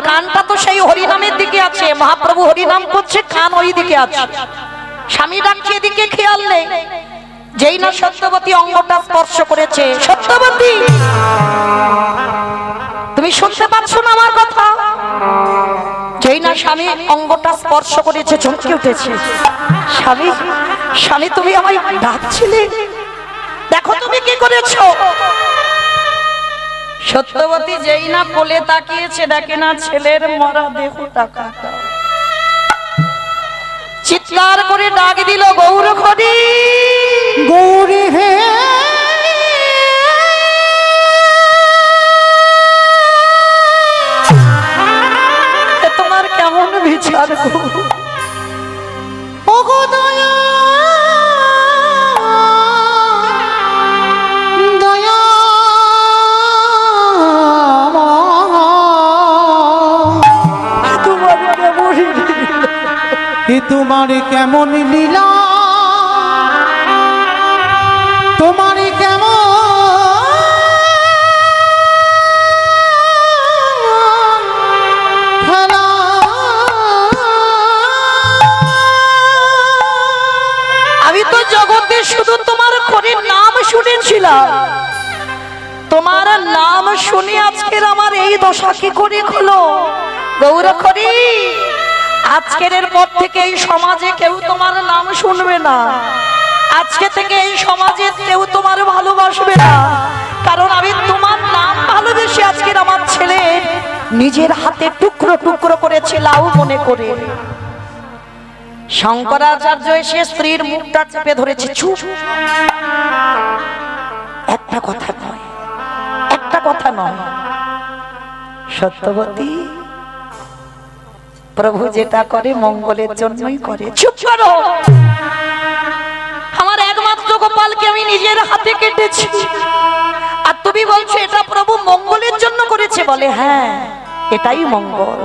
কানটা তো সেই হরিনামের দিকে আছে, মহাপ্রভু হরিনাম করছে, কান ওই দিকে আছে। স্বামী ডাকছে এদিকে, খেয়াল নেই। যেই না সত্যবতী অঙ্গটা স্পর্শ করেছে, সত্যবতী তুমি শুনতে পাচ্ছ না আমার কথা? যেই না স্বামী অঙ্গটা স্পর্শ করেছে, চমকে উঠেছে। স্বামী, স্বামী তুমি আমায় ডাকছিলে, দেখো তুমি কি করেছো। সত্যবতী যেই না কোলে তাকিয়েছে, দেখে না ছেলের মরা দেহ টাকাটা। চিৎকার করে ডাক দিল, গৌর হরি, গৌরী হে, তোমার কেমন বিচার গো? ওগো দয়া, দয়া তোমার কেমন লীলা, তোমার কেমন খেলা। আমি তো জগতে শুধু তোমার করে নাম শুনেছিলাম, তোমার নাম শুনে আজকের আমার এই দশা কি করে হলো। গৌর হরি, আজকের পর থেকে এই সমাজে কেউ তোমার নাম শুনবে না, আজকে থেকে এই সমাজে কেউ তোমার ভালোবাসবে না, কারণ আমি তোমার নাম ভালোবেসে আজকের আমার ছেলে নিজের হাতে টুকরো টুকরো করেছে লাউ মনে করে। শঙ্করাচার্য এসে স্ত্রীর মুখটা চেপে ধরেছে, চুপ, একটা কথা নয়, একটা কথা নয়। সত্যবতী, প্রভু যেটা করে মঙ্গলের জন্যই করে। চুপ করো, আমার একমাত্র গোপালকে আমি নিজের হাতে কেটেছি, আর তুমি বলছো এটা প্রভু মঙ্গলের জন্য করেছে। বলে হ্যাঁ, এটাই মঙ্গল।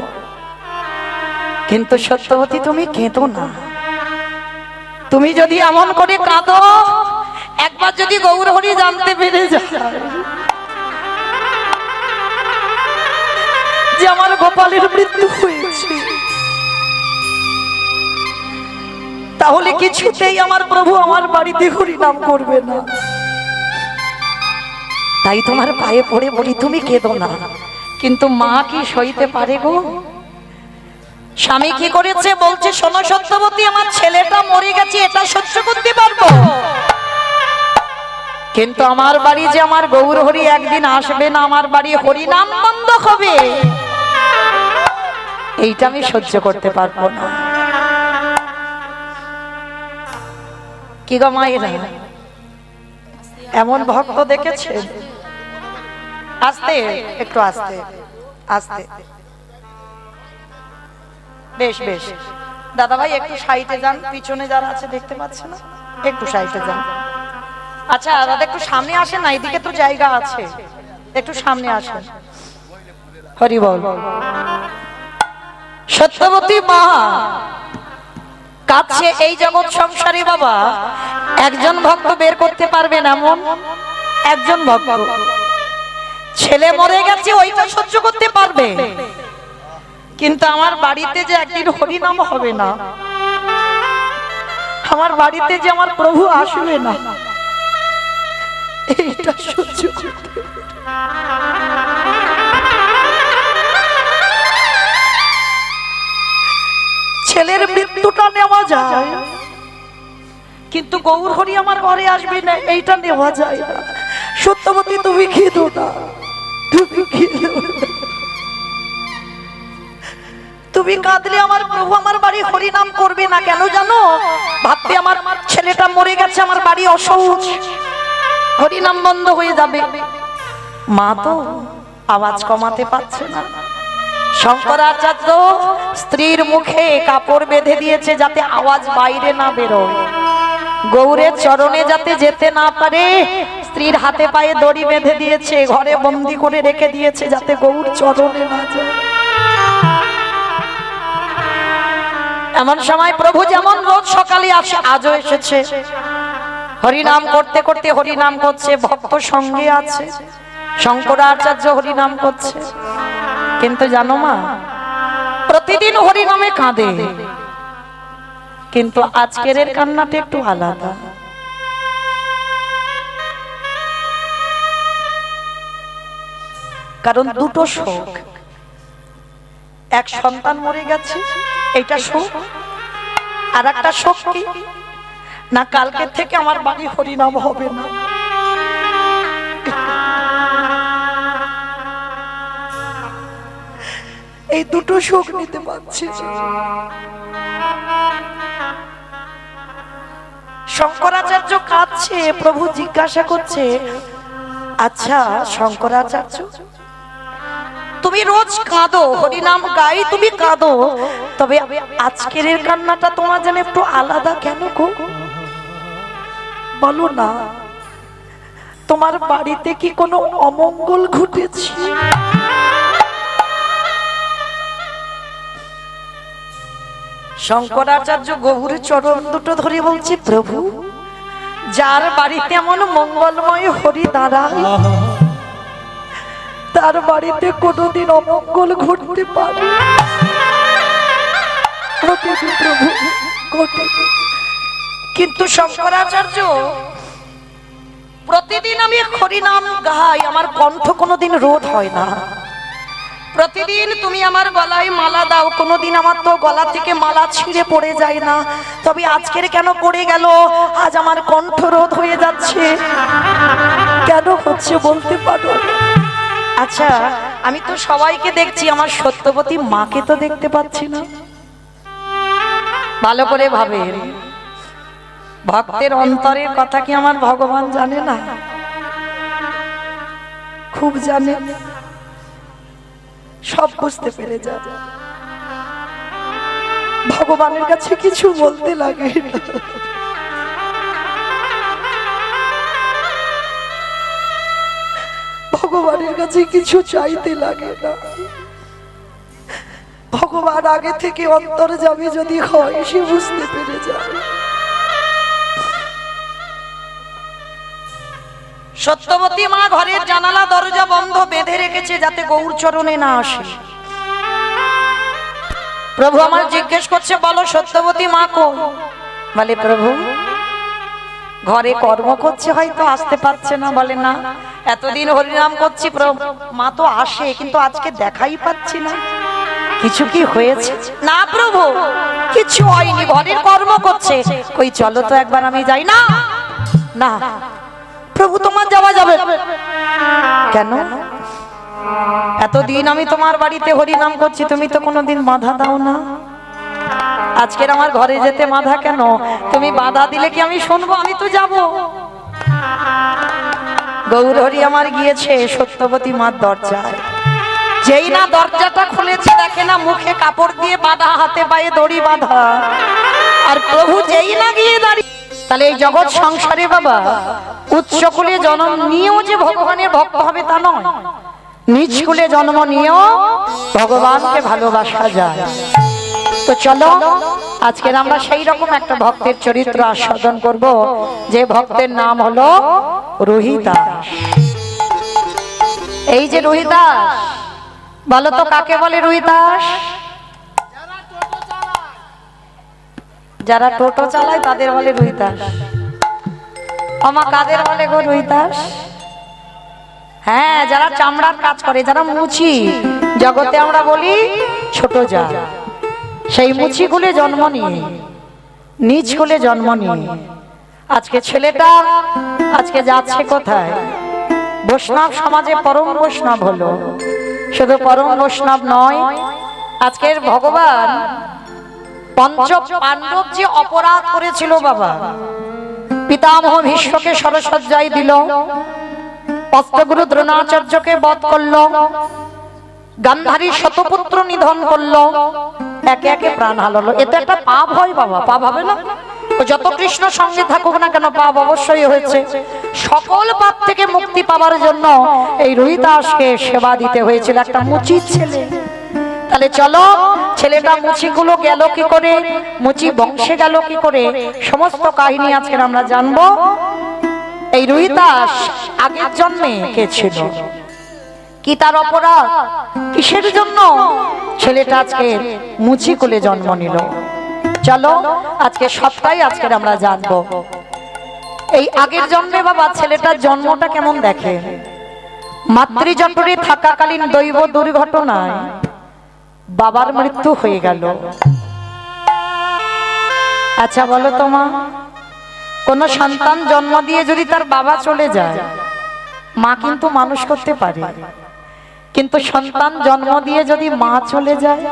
কিন্তু সত্যবতী তুমি কেঁদো না, তুমি যদি এমন করে কাঁদো, একবার যদি গৌর হরি জানতে পেরে যায় যে আমার গোপালের মৃত্যু হয়েছে, তাহলে কিছুতেই আমার প্রভু আমার বাড়িতে হরিনাম করবে না। তাই তোমার পায়ে পড়ে বলি, তুমি কেঁদো না। কিন্তু মা কি সইতে পারে গো? স্বামী কি করেছে বলছে, শোনো সত্যবতী, আমার ছেলেটা মরে গেছে, এটা সহ্য করতে পারবো, কিন্তু আমার বাড়ি যে আমার গৌর হরি একদিন আসবে না, আমার বাড়ি হরিনাম বন্ধ হবে, এইটা আমি সহ্য করতে পারবো না। কি গো মায়েরা, এমন ভক্ত দেখেছে? আস্তে, একটু আস্তে আস্তে, বেশ বেশ। দাদা ভাই একটু সাইডে যান, পিছনে যারা আছে দেখতে পাচ্ছে না, একটু সাইডে যান। আচ্ছা দাদা একটু সামনে আসেন না, এদিকে তো জায়গা আছে, একটু সামনে আসেন। হরি বল। সত্যবতী মা কাছে এই জগৎ সংসারে বাবা একজন ভক্ত বের করতে পারবেন এমন একজন ভক্ত। ছেলে মরে গেছে ওইটা সহ্য করতে পারবে, কিন্তু আমার বাড়িতে যে একদিন হরিনাম হবে না, আমার বাড়িতে যে আমার প্রভু আসবে না, এইটা সহ্য করতে। ছেলের মৃত্যুটা নেওয়া যায়, কিন্তু গৌর হরি আমার ঘরে আসবে না, এইটা নেওয়া যায় না। সত্যবতী তুমি কেঁদো না, তুমি কেঁদো না। তুমি কাঁদলে আমার প্রভু আমার বাড়ি হরিনাম করবে না। কেন জানো? ভাবতে আমার ছেলেটা মরে গেছে, আমার বাড়ি অসহজ, হরিনাম বন্ধ হয়ে যাবে। মা তো আওয়াজ কমাতে পারছে না। শঙ্করাচার্য স্ত্রীর মুখে কাপড় বেঁধে দিয়েছে যাতে আওয়াজ বাইরে না বেরোয়, গৌরের চরণে যাতে যেতে না পারে। স্ত্রীর হাতে পায়ে দড়ি বেঁধে দিয়েছে, ঘরে বন্দি করে রেখে দিয়েছে যাতে গৌর চরণে না যায়। এমন সময় প্রভু যেমন রোজ সকালে আসে, আজও এসেছে। হরিনাম করতে করতে হরিনাম করছে, ভক্ত সঙ্গে আছে। শঙ্করাচার্য হরিনাম করছে। কিন্তু জানো মা, প্রতিদিন হরি নামে কাঁদে, কিন্তু আজকের এর কান্নাটা একটু আলাদা। কারণ দুটো শোক, এক সন্তান মরে গেছে এটা শোক, আর একটা শোক কি না কালকে থেকে আমার বাড়ি হরিনাম হবে না। এই দুটো শোক নিতে পারছি। শঙ্করাচার্য কাঁদছে, প্রভু জিজ্ঞাসা করছে, আচ্ছা শঙ্করাচার্য, তুমি রোজ কাঁদো, হরিনাম গাই তুমি কাঁদো, তবে আজকের এর কান্নাটা তোমার যেন একটু আলাদা কেন গো? বলো না, তোমার বাড়িতে কি কোনো অমঙ্গল ঘটেছে? শঙ্করাচার্য গৌরীর চরণ দুটো ধরে বলছে, প্রভু, যার বাড়িতে এমন মঙ্গলময় হরি দাঁড়ায় তার বাড়িতে কোনোদিন অমঙ্গল ঘটতে পারে প্রভু, ঘটে। কিন্তু শঙ্করাচার্য, প্রতিদিন আমি হরিনাম গাই, আমার কণ্ঠ কোনোদিন রোধ হয় না। প্রতিদিন তুমি আমার গলায় মালা দাও, কোনোদিন আমার তো গলা থেকে মালা ছিঁড়ে পড়ে যায় না, তবে আজকের কেন পড়ে গেল? আজ আমার কণ্ঠ রোধ হয়ে যাচ্ছে, কেন হচ্ছে বলতে পারো? আচ্ছা, আমি তো সবাইকে দেখছি, আমার সত্যবতী মাকে তো দেখতে পাচ্ছি না। ভালো করে ভাবেন, ভক্তের অন্তরের কথা কি আমার ভগবান জানে না? খুব জানে, সব বুঝতে পেরে যায়। ভগবানের কাছে কিছু বলতে লাগে না, ভগবানের কাছে কিছু চাইতে লাগে না। ভগবান আগে থেকে অন্তর্যামী যদি হয়, সে বুঝতে পেরে যায়। সত্যবতী মা ঘরের জানালা দরজা বন্ধ বেঁধে রেখেছে যাতে গৌর চরণে না আসে। প্রভু আমার জিজ্ঞেস করছে, বলো সত্যবতী মা কই? বলে, প্রভু ঘরে কর্ম করছে, হয়তো আসতে পারছে না। বলে, না, এতদিন হরিনাম করছি, মা তো আসে, কিন্তু আজকে দেখাই পাচ্ছি না, কিছু কি হয়েছে? না প্রভু, কিছু হয়নি, ঘরের কর্ম করছে। কই চলো তো একবার আমি যাই। না না প্রভু, তোমার যাওয়া যাবে কেন? এতদিন আমি তোমার বাড়িতে হরিনাম করছি, তুমি তো কোনোদিন বাধা দাও না, আজকের আমার ঘরে যেতে বাধা কেন? তুমি বাধা দিলে কি আমি শুনবো? আমি তো যাব। গৌর হরি আমার গিয়েছে সত্যবতী মার দরজায়, যেই না দরজাটা খুলেছে, দেখে না মুখে কাপড় দিয়ে বাঁধা, হাতে পায়ে দড়ি বাঁধা, আর প্রভু যেই না গিয়ে দাঁড়িয়ে। তাহলে এই জগৎ সংসারে বাবা, উচ্চ কুলে জন্ম নিয়েও যে ভগবানের ভক্ত হবে তা নয়, নিজ কুলে জন্ম নিয়েও ভগবানকে ভালোবাসা যায়। তো চলো আজকের আমরা সেই রকম একটা ভক্তের চরিত্র আস্বাদন করব, যে ভক্তের নাম হলো রোহিদাস। এই যে রোহিদাস, বলো তো কাকে বলে রোহিদাস? যারা টোটো চালায় তাদের বলে রোহিদাস। আমা কাদের বলে গো রোহিদাস? হ্যাঁ, যারা চামড়ার কাজ করে, যারা মুচি, জগতে আমরা বলি ছোট যা, সেই মুচি কুলে জন্ম নিয়ে, নিজ কুলে জন্ম নিয়ে আজকে ছেলেটা আজকে যাচ্ছে কোথায়? বৈষ্ণব সমাজে পরম বৈষ্ণব হলো। শুধু পরম বৈষ্ণব নয়, আজকের ভগবান পঞ্চ পাণ্ডব যে অপরাধ করেছিল বাবা, পিতামহ ভীষ্মকে সরসজ্জায় দিল, অস্ত্রগুরু দ্রোণাচার্যকে বধ করলো, গান্ধারী শতপুত্র নিধন করলো, একে একে প্রাণ হারালো। এতে একটা পাপ হয় বাবা, পাপ হবে না? যত কৃষ্ণ সঙ্গে থাকুক না কেন, পাপ অবশ্যই হয়েছে। সকল পাপ থেকে মুক্তি পাওয়ার জন্য এই রোহিদাসকে সেবা দিতে হয়েছিল, একটা মুচির ছেলে। তাহলে চলো, ছেলেটা মুচিগুলো গেল কি করে, মুচি বংশে গেল কি করে, সমস্ত কাহিনী আজকে আমরা জানবো। এই রোহিদাস আগের জন্মে কে ছিল, কি তার অপরাধ? কিসের জন্য ছেলেটা আজকে মুচি কোলে জন্ম নিল? চলো আজকে সবটাই আজকে আমরা জানবো। এই আগের জন্মে বাবা ছেলেটার জন্মটা কেমন দেখে। মাতৃজঠরে থাকাকালীন দৈব দুর্ঘটনায় বাবার মৃত্যু হয়ে গেল। আচ্ছা বলো তো মা, কোন সন্তান জন্ম দিয়ে যদি তার বাবা চলে যায়, মা কিন্তু মানুষ করতে পারে, কিন্তু সন্তান জন্ম দিয়ে যদি মা চলে যায়,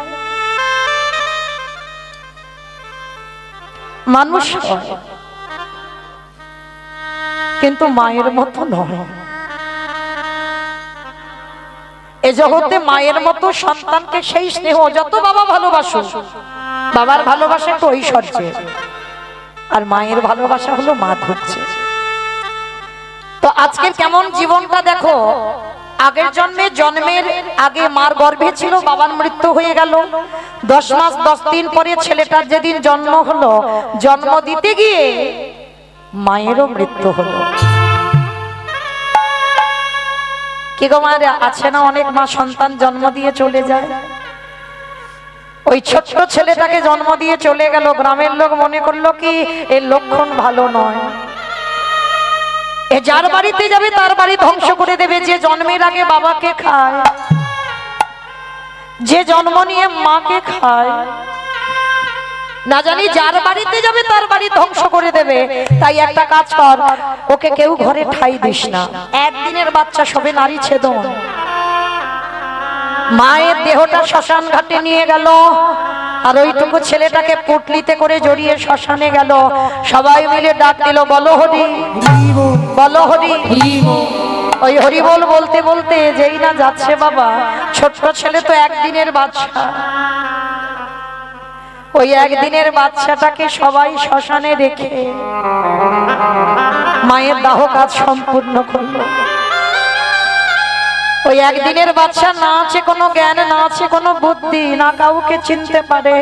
মানুষ হয় কিন্তু মায়ের মতো নয়। এ জগতে মায়ের মতো সন্তানকে সেই স্নেহ, যত বাবা ভালোবাসো, বাবার ভালোবাসা তো ঐশ্বর্য, আর মায়ের ভালোবাসা হলো মাধুর্য। তো আজকের কেমন জীবনটা দেখো। আগের জন্মে জন্মের আগে মার গর্ভে ছিল, বাবার মৃত্যু হয়ে গেল। 10 মাস 10 দিন পরে ছেলেটার যেদিন জন্ম হলো, জন্ম দিতে গিয়ে মায়েরও মৃত্যু হলো। কি গো মায়ের আছে না, অনেক মা সন্তান জন্ম দিয়ে চলে যায়। ওই ছোট্ট ছেলেটাকে জন্ম দিয়ে চলে গেল, গ্রামের লোক মনে করলো কি এর লক্ষণ ভালো নয়, এ যার বাড়িতে যাবে তার বাড়ি ধ্বংস করে দেবে। যে জন্মের আগে বাবাকে খায়, যে জন্ম নিয়ে মাকে খায়, না জানি যার বাড়িতে যাবে তার বাড়ি ধ্বংস করে দেবে। তাই একটা কাজ কর, ওকে কেউ ঘরে ঠাই দিস না। একদিনের বাচ্চা সবে নারী ছেদন। মায়ের দেহটা শ্মশান ঘাটে নিয়ে গেল, আর ওইটুকু ছেলেটাকে পুটলিতে করে জড়িয়ে শ্মশানে গেল। সবাই মিলে ডাক দিল, বলো হরি বলো হরি। ওই হরি বল বলতে বলতে যেই না যাচ্ছে বাবা, ছোট্ট ছেলে তো একদিনের বাচ্চা, ওই একদিনের বাচ্চাটাকে সবাই শ্মশানে রেখে মায়ের দাহ কাজ সম্পূর্ণ করলো। ওই একদিনের বাচ্চা না আছে কোনো জ্ঞান, না আছে কোনো বুদ্ধি, না কাউকে চিনতে পারে,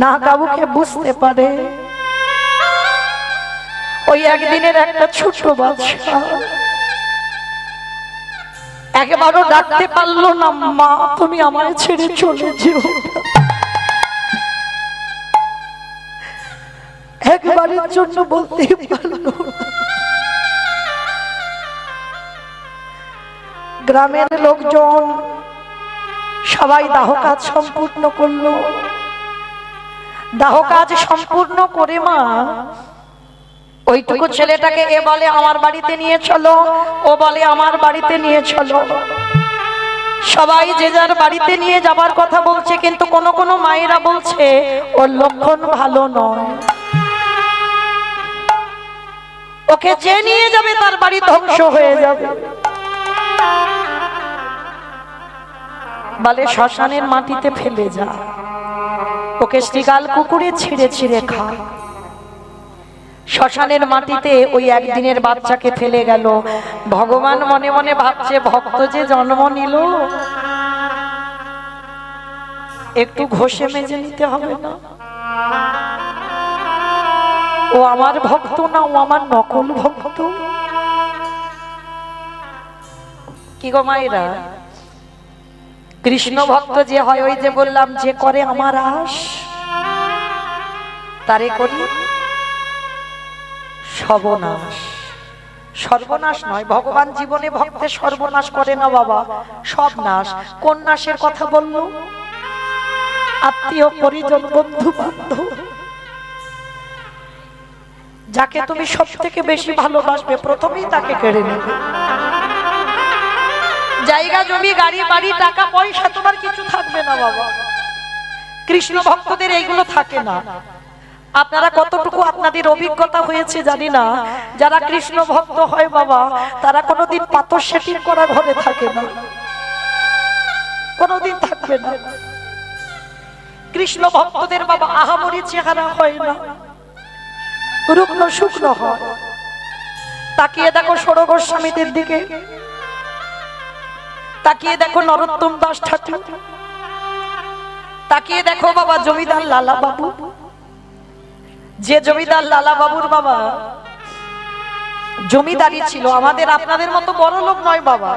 না কাউকে বুঝতে পারে। ওই একদিনের একটা ছোট বাচ্চা একবারও ডাকতে পারলো না, মা তুমি আমায় ছেড়ে চলে যেও। একবারের জন্য বলতে পারলো। গ্রামের লোকজন সবাই দাহ কাজ সম্পূর্ণ করলো। দাহ কাজ সম্পূর্ণ করে মা ওইটুকু ছেলেটাকে এ বলে আমার বাড়িতে নিয়ে চলো, ও বলে আমার বাড়িতে নিয়ে চলো। সবাই যে যার বাড়িতে নিয়ে যাবার কথা বলছে, কিন্তু কোন কোন মায়েরা বলছে ওর লক্ষণ ভালো নয়, ওকে যে নিয়ে যাবে তার বাড়ি ধ্বংস হয়ে যাবে। বলে শ্মশানের মাটিতে ফেলে যা, ওকে শ্রীগাল কুকুরে ছিঁড়ে ছিঁড়ে খা। শ্মশানের মাটিতে ওই একদিনের বাচ্চাকে ফেলে গেল। ভগবান মনে মনে ভাবছে, ভক্ত যে জন্ম নিল, একটু ঘষে মেজে নিতে হবে না? ও আমার ভক্ত না, ও আমার নকল ভক্ত। কি গো মায়েরা, কৃষ্ণ ভক্ত যে হয়, ওই যে বললাম, যে করে আমার আশ তারে করি সর্বনাশ। সর্বনাশ নয়, ভগবান জীবনে ভক্তের সর্বনাশ করে না বাবা, সব নাশ। কোন নাশের কথা বললো? আত্মীয় পরিজন বন্ধু বান্ধব, যাকে তুমি সব থেকে বেশি ভালোবাসবে প্রথমেই তাকে কেড়ে নেবে। জায়গা জমি গাড়ি বাড়ি টাকা পয়সা তোমার কিছু থাকবে না বাবা। কৃষ্ণ ভক্তদের এইগুলো থাকে না। আপনারা কতটুকু আপনাদের অভিজ্ঞতা হয়েছে জানি না, যারা কৃষ্ণ ভক্ত হয় বাবা, তারা কোনোদিন পাথর সেটিং করা ঘরে থাকে না, কোনোদিন থাকবে না। কৃষ্ণ ভক্তদের বাবা আহামরি চেহারা হয় না, রুগ্ন শুকনো হয়। তাকিয়ে দেখো ষোড় গোস্বামীদের দিকে, তাকিয়ে দেখো নরোত্তম দাস ঠাকুর, তাকিয়ে দেখো বাবা জমিদার লালা বাবু। যে জমিদার লালা বাবুর বাবা জমিদারি ছিল, আমাদের আপনাদের মতো বড় লোক নয় বাবা,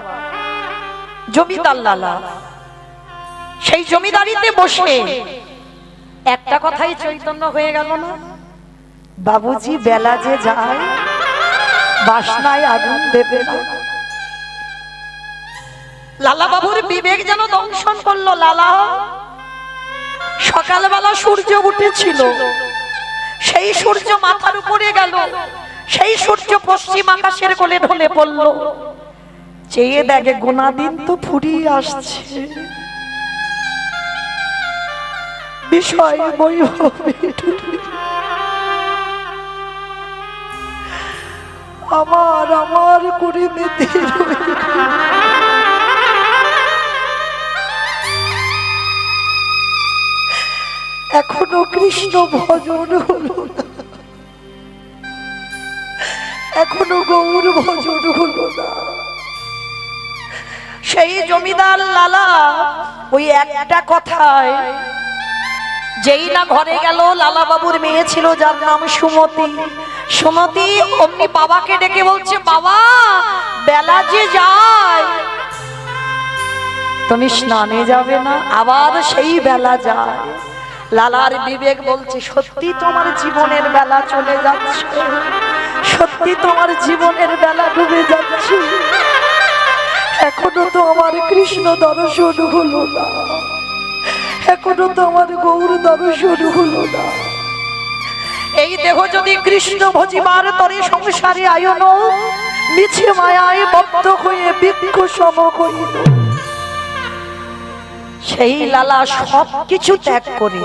জমিদার লালা। সেই জমিদারিতে বসে একটা কথাই চৈতন্য হয়ে গেল না, বাবুজি বেলা যে যায় বাসনায় আগুন দেবে না। লালা বাবুর বিবেক যেন দংশন করলো। লালা, সকালবেলা সূর্য উঠেছিল, সেই সূর্য মাথার উপরে গেল, সেই সূর্য পশ্চিম আকাশের কোলে ঢলে পড়ল। চেয়ে দেখে গোনা দিন তো ফুরিয়ে আসছে, বিষয় বৈভবে আমার আমার করে মেতে এখনো কৃষ্ণ ভজন হলো না, এখনো গৌর ভজন হলো না। সেই জমিদার লালা ওই একটা কথায় যেই না ঘরে গেল, লালা বাবুর মেয়ে ছিল যার নাম সুমতি। সুমতি অমনি বাবাকে ডেকে বলছে, বাবা বেলা যে যায় তুমি স্নানে যাবে না? আবার সেই বেলা যায়। লালার বিবেক বলছে, সত্যি তোমার জীবনের বেলা চলে যাচ্ছে, সত্যি তোমার জীবনের বেলা ডুবে যাচ্ছে, এখনো তো আমার কৃষ্ণ দর্শন হলো না, এখনো তো আমার গৌর দর্শন হলো না। এই দেহ যদি কৃষ্ণ ভজিবার তরে সংসারে আয়ন, মিছে মায়ায় বদ্ধ হয়ে বৃক্ষ সম হইল। সেই লালা সব কিছু ত্যাগ করে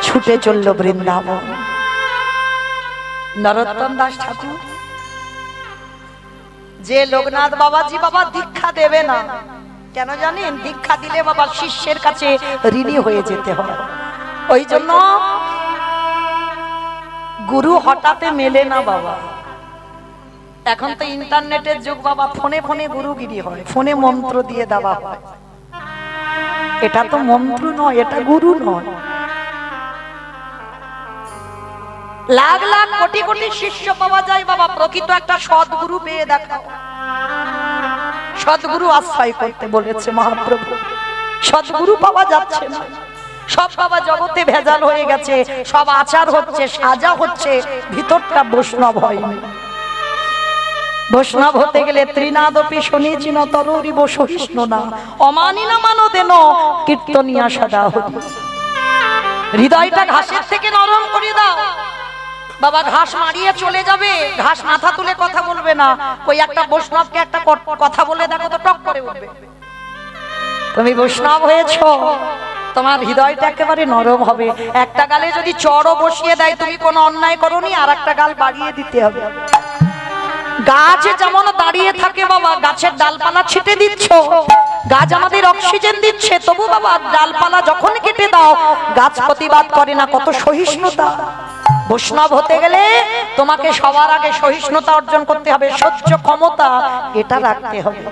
ছুটে চলল বৃন্দাবন। নরোত্তম দাস ঠাকুর যে লোকনাথ বাবাজি বাবা দীক্ষা দেবে না, কেন জানেন? দীক্ষা দিলে বাবা শিষ্যের কাছে ঋণী হয়ে যেতে হয়। ওই জন্য গুরু হঠাৎ মেলে না বাবা। এখন তো ইন্টারনেটের যুগ বাবা, ফোনে ফোনে গুরুগিরি হয়, ফোনে মন্ত্র দিয়ে দেওয়া হয়। এটা তো মন্ত্র নয়, এটা গুরু নয়। লাখ লাখ কোটি কোটি শিষ্য পাওয়া যায় বাবা, প্রকৃত একটা সদ্গুরু পেয়ে দেখাও। সদ্গুরু আশ্রয় করতে বলেছে মহাপ্রভু, সদ্গুরু পাওয়া যাচ্ছে না। সব বাবা জগতে ভেজাল হয়ে গেছে, সব আচার হচ্ছে, সাজা হচ্ছে, ভিতরটা বৈষ্ণব হয়নি। বৈষ্ণব হতে গেলে ত্রিনাদপি শুনেছিন তরুরিব সহিষ্ণু না, অমানিনা মানদেন কীর্তনিয়া সদা হতি। হৃদয়টা ঘাসের থেকে নরম করে দাও বাবা। ঘাস মারিয়ে চলে যাবে, ঘাস মাথা তুলে কথা বলবে না। ওই একটা বৈষ্ণবকে একটা কথা বলে দেখো তো, টক করে উঠবে। তুমি বৈষ্ণব হয়েছো, তোমার হৃদয়টা একেবারে নরম হবে। একটা গালে যদি চড়ও বসিয়ে দেয়, তুমি কোনো অন্যায় করোনি, আর একটা গাল বাড়িয়ে দিতে হবে। গাছ যেমন দাঁড়িয়ে থাকে বাবা, গাছের ডালপালা ছিটে দিচ্ছ, গাছ আমাদের অক্সিজেন দিচ্ছে, তবু বাবা ডালপালা যখন কেটে দাও গাছ প্রতিবাদ করে না। কত সহিষ্ণুতা! বৈষ্ণব হতে গেলে তোমাকে সবার আগে সহিষ্ণুতা অর্জন করতে হবে, সহ্য ক্ষমতা এটা রাখতে হবে,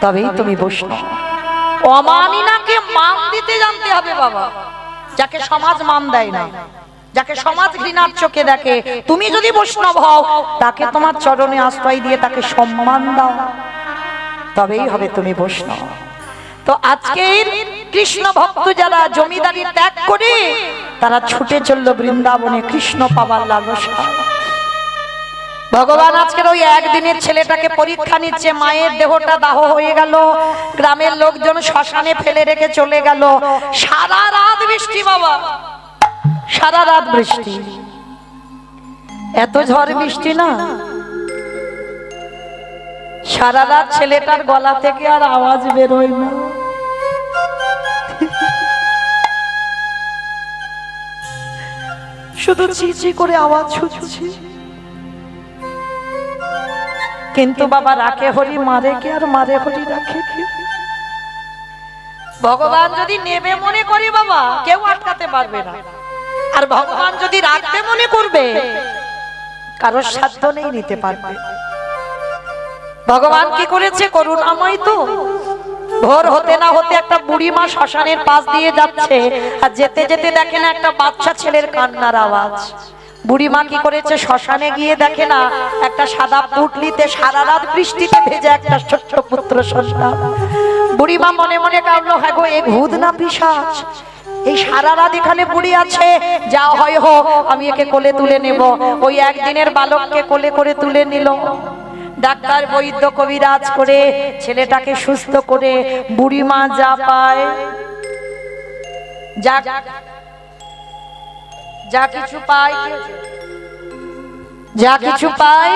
তবেই তুমি বৈষ্ণব। অমানিনাকে মান দিতে জানতে হবে বাবা। যাকে সমাজ মান দেয় না, যাকে সমাজ ঘৃণার চোখে দেখে, তুমি যদি বৈষ্ণব হও তাকে তোমার চরণে আশ্রয় দিয়ে তাকে সম্মান দাও, তবেই হবে তুমি বৈষ্ণব। তো আজকের কৃষ্ণ ভক্ত যারা জমিদারি ত্যাগ করে তারা ছুটে চলল বৃন্দাবনে কৃষ্ণ পাবার লালসা। ভগবান আজকের ওই একদিনের ছেলেটাকে পরীক্ষা নিচ্ছে। মায়ের দেহটা দাহ হয়ে গেল, গ্রামের লোকজন শ্মশানে ফেলে রেখে চলে গেল। সারা রাত বৃষ্টি বাবা, সারা রাত বৃষ্টি, এত ঝড় বৃষ্টি না, সারা রাত ছেলেটার গলা থেকে আর আওয়াজ বেরোয় না। শুধু চিচি করে আওয়াজ হচ্ছে। কিন্তু বাবা রাখে হরি মারে কে, আর মারে হরি রাখে কে? ভগবান যদি নেবে মনে করি বাবা, কেউ আটকাতে পারবে না। আর ভগবান যদি রাখতে মনে করবে, কারোর সাধ্য নেই নিতে পারবে। ভগবান কি করেছে? করুণাময় তো। ভোর হতে না হতে একটা বুড়ি মা শ্মশানের পাশ দিয়ে যাচ্ছে, আর যেতে যেতে দেখেন একটা বাচ্চা ছেলের কান্নার আওয়াজ। বুড়িমা কি করেছে, শ্মশানে গিয়ে দেখে না একটা সাদা পুটলিতে সারা রাত বৃষ্টিতে ভেজে একটা ছোট্ট পুত্র সন্তান। বুড়িমা মনে মনে কাঁদলো, হ্যাঁ গো, এ ভূত না পিশাচ? এই সারা রাত এখানে বুড়ি আছে, যা হয় হোক আমি একে কোলে তুলে নেব। ওই একদিনের বালককে কোলে করে তুলে নিল। ডাক্তার বৈদ্য কবিরাজ করে ছেলেটাকে সুস্থ করে বুড়িমা যা পায়, যা কিছু পায়, যা কিছু পায়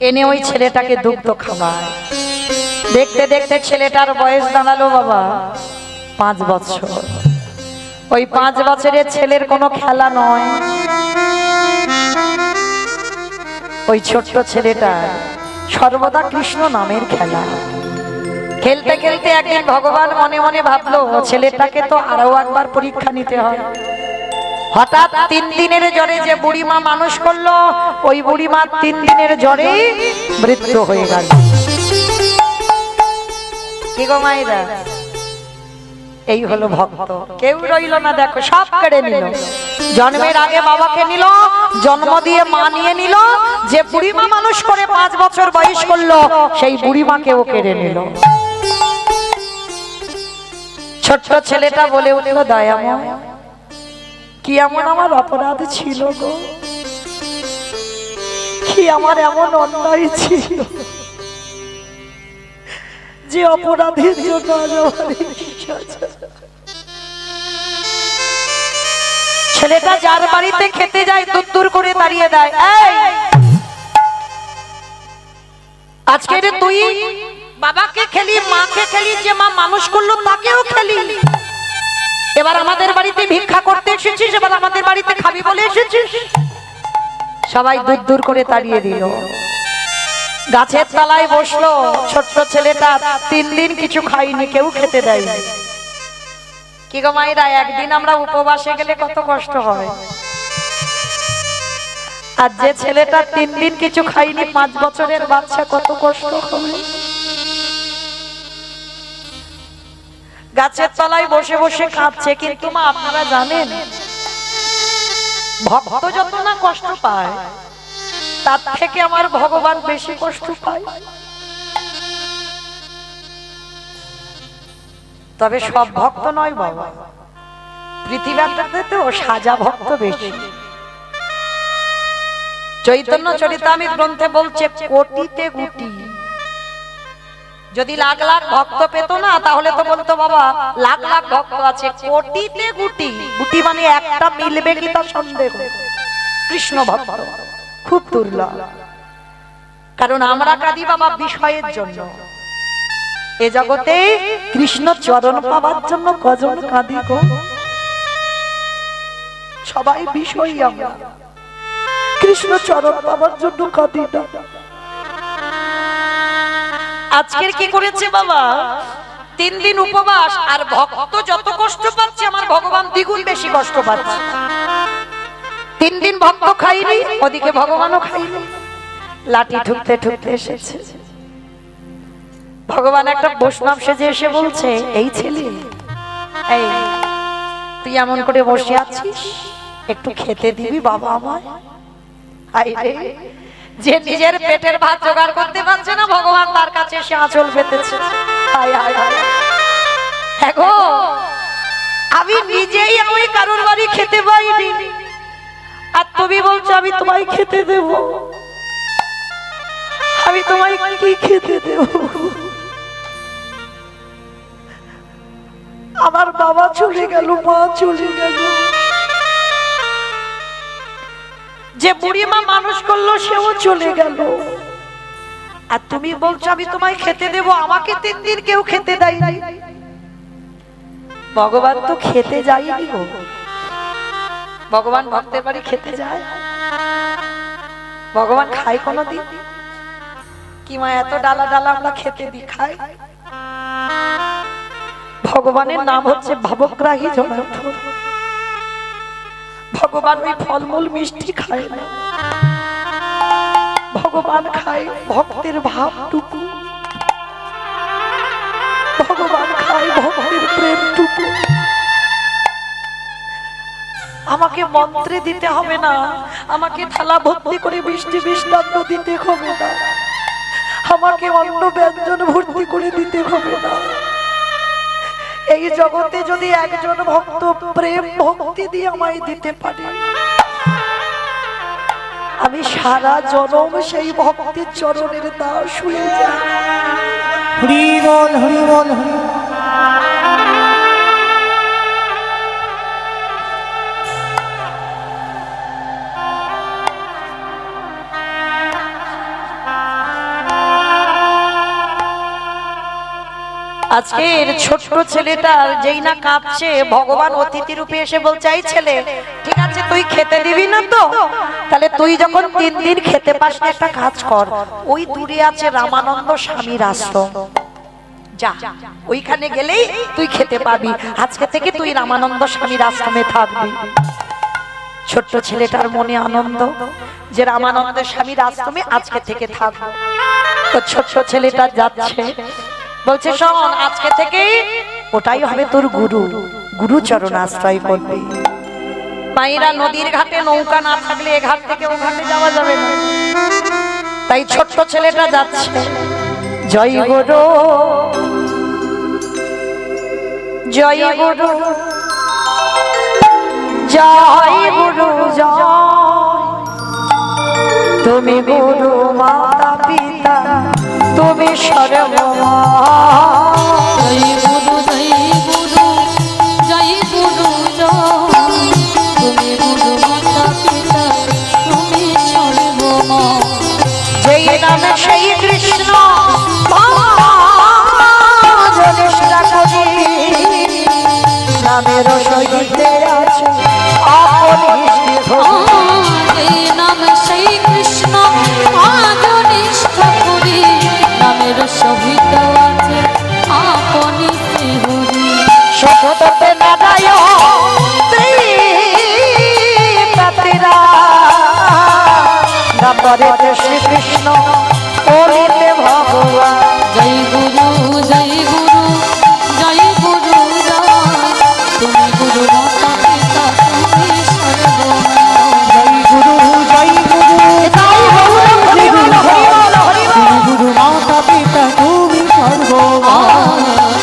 এনে ওই ছেলেটাকে দুগ্ধ খাওয়ায়। দেখতে দেখতে ছেলেটার বয়স দাঁড়ালো বাবা 5 বছর। ওই 5 বছরের ছেলের কোনো খেলা নয়, ওই ছোট্ট ছেলেটা সর্বদা কৃষ্ণ নামের খেলা। খেলতে খেলতে একদিন ভগবান মনে মনে ভাবলো, ছেলেটাকে তো আরো একবার পরীক্ষা নিতে হয়। হঠাৎ 3 দিনের জ্বরে যে বুড়িমা মানুষ করলো, ওই বুড়িমা 3 দিনের জ্বরে মৃত্যু হয়ে গেল। কি গো মায়েরা, এই হলো ভক্ত। কেউ রইল না, দেখো সব কেড়ে নিল। জন্মের আগে বাবাকে নিল, জন্ম দিয়ে মা নিয়ে নিল। যে বুড়িমা মানুষ করে 5 বছর বয়স করলো, সেই বুড়িমাকেও কেড়ে নিল। ছোট্ট ছেলেটা বলে উঠল, দয়াময়, কি এমন আমার অপরাধ ছিল গো, কি আমার এমন অন্যায় ছিল যে অপরাধের জন্য ছেলেটা যার বাড়িতে খেতে যায় দূর দূর করে দাঁড়িয়ে দেয়। এই আজকে তুই বাবাকে খেলি, মাকে খেলি, যে মা মানুষ করলো তাকেও খেলি। এবার আমাদের বাড়িতে ভিক্ষা করতে এসেছিস, এবার আমাদের বাড়িতে খাবি বলে এসেছিস। সবাই দূর দূর করে তাড়িয়ে দিল। গাছের তলায় বসলো ছোট্ট ছেলেটা। 3 দিন কিছু খাইনি, কেউ খেতে দেয়নি। কি গো মায়েরা, একদিন আমরা উপবাসে গেলে কত কষ্ট হয়। আর যে ছেলেটা 3 দিন কিছু খাইনি, 5 বছরের বাচ্চা, কত কষ্ট হবে। গাছের তলায় বসে বসে কাঁদছে। কিন্তু মা, আপনারা জানেন, ভক্ত যত না কষ্ট পায়, তার থেকে আমার ভগবান বেশি কষ্ট পায়। তবে সব ভক্ত নয় বাবা, পৃথিবীতে তো সাজা ভক্ত বেশি। চৈতন্য চরিতামৃত গ্রন্থে বলছে, কোটিতে গুটি। যদি লাখ লাখ ভক্ত পেত না, তাহলে তো বলতো বাবা লাখ লাখ ভক্ত আছে। কোটিতে গুটি, গুটি মানে একটা মিলবে কি তা সন্দেহ। কৃষ্ণ ভক্ত খুব দুর্লভ। কারণ আমরা কাঁদি বাবা বিষয়ের জন্য। এ জগতে কৃষ্ণ চরণ পাবার জন্য কজন কাঁদি গো? সবাই বিষয়ী আমরা, কৃষ্ণ চরণ পাবার জন্য কাঁদি না। আজকের কি করেছে বাবা, 3 দিন উপবাস, আর ভক্ত যত কষ্ট পাচ্ছে, আমার ভগবান দ্বিগুণ বেশি কষ্ট পাচ্ছে। 3 দিন ভক্ত খাইনি, ওদিকে ভগবানও খাইনি। লাঠি ঠুকতে ঠুকতে এসেছে। ভগবান একটা বৈষ্ণব সেজে এসে বলছে, এই ছেলে, এই তুই এমন করে বসে আছিস, একটু খেতে দিবি বাবা আমায়? যে নিজের পেটের ভাত জোগাড় করতে পারছে না, ভগবান তার কাছে এসে আঁচল পেতেছে। আমি নিজেই আমি কারোর বাড়ি খেতে পাইনি, আর তুমি বলছো আমি তোমায় খেতে দেব। আমি তোমায় কি খেতে দেব? আমার বাবা চলে গেল, মা চলে গেল, যে বুড়িমা মানুষ করলো সেও চলে গেল, আর তুমি বলছো আমি তোমায় খেতে দেব। আমাকে 3 দিন কেউ খেতে দেয়নি। ভগবান তো খেতে যায়নি গো। ভগবান ভক্তের বাড়ি খেতে যায়? ভগবান খায় কোনোদিন? কি মা, এত ডালা ডালা আমরা খেতে দিই, খাই? ভগবানের নাম হচ্ছে ভাবগ্রাহী জনার্দন। ভগবান ওই ফলমূল মিষ্টি খায় না, ভগবান খায় ভক্তের ভাবটুকু, ভগবান খায় ভক্তের প্রেমটুকু। আমার আমাকে মন্ত্রে দিতে হবে না, আমাকে থালা ভর্তি করে মিষ্টি মিষ্টান্ন দিতে হবে না, আমাকে অন্ন ব্যঞ্জন ভর্তি করে দিতে হবে না। এই জগতে যদি একজন ভক্ত প্রেম ভক্তি দিয়ে আমায় দিতে পারে, আমি সারা জনম সেই ভক্তির চরণের দাস হয়ে যাই। হরি বল হরি বল হরি। আজকের ছোট্ট ছেলেটার যেই না কাঁদছে, ভগবান অতিথি রূপে এসে বলছে, এই ছেলে ঠিক আছে তুই খেতে দিবি না তো, তাহলে তুই যখন 3 দিন খেতে পাস না একটা কাজ কর, ওই দূরে আছে রামানন্দ স্বামীর আশ্রম, যা ওইখানে গেলেই তুই খেতে পাবি, আজকে থেকে তুই রামানন্দ স্বামীর আশ্রমে থাকবি। ছোট্ট ছেলেটার মনে আনন্দ যে রামানন্দ স্বামীর আশ্রমে আজকে থেকে থাকবো। তো ছোট্ট ছেলেটা যাচ্ছে, বলছে শোন আজকে থেকে ওটাই হবে তোর গুরু, গুরু চরণ আশ্রয় করবি। মায়েরা নদীর ঘাটে নৌকা না থাকলে এ ঘাট থেকে ও ঘাটে যাওয়া যাবে না, তাই ছোট্ট ছেলেটা যাচ্ছে। জয় গুরু জয় গুরু জয় গুরু জয়, তুমি গুরু মাতা পিতা তুমি সর্বমা। জয় গুরু জয় গুরু জয় গুরু জয়, তুমি গুরু মাতা পিতা তুমি সর্বমা। যেই নামে সেই কৃষ্ণ ভজনিষ্ঠা করি, নামের সহিতে আছে আপনিষ্টি হরি। এই নাম সেই কৃষ্ণ আজ নিষ্ঠা করি, নামের সহিত আছে আপনি শ্রীহরি। সততে নারায়ণ দেবতারা, নামে শ্রীকৃষ্ণ করিতে ভগবান। জয় গুরু জয় গুরু জয় গুরু জয়, তুমি গুরু মাতা পিতা তুমি সর্বমা। জয় গুরু জয় গুরু তাই বলুন হরি বল হরি বল হরি বল। গুরু মাতা পিতা তুমি সর্বমা।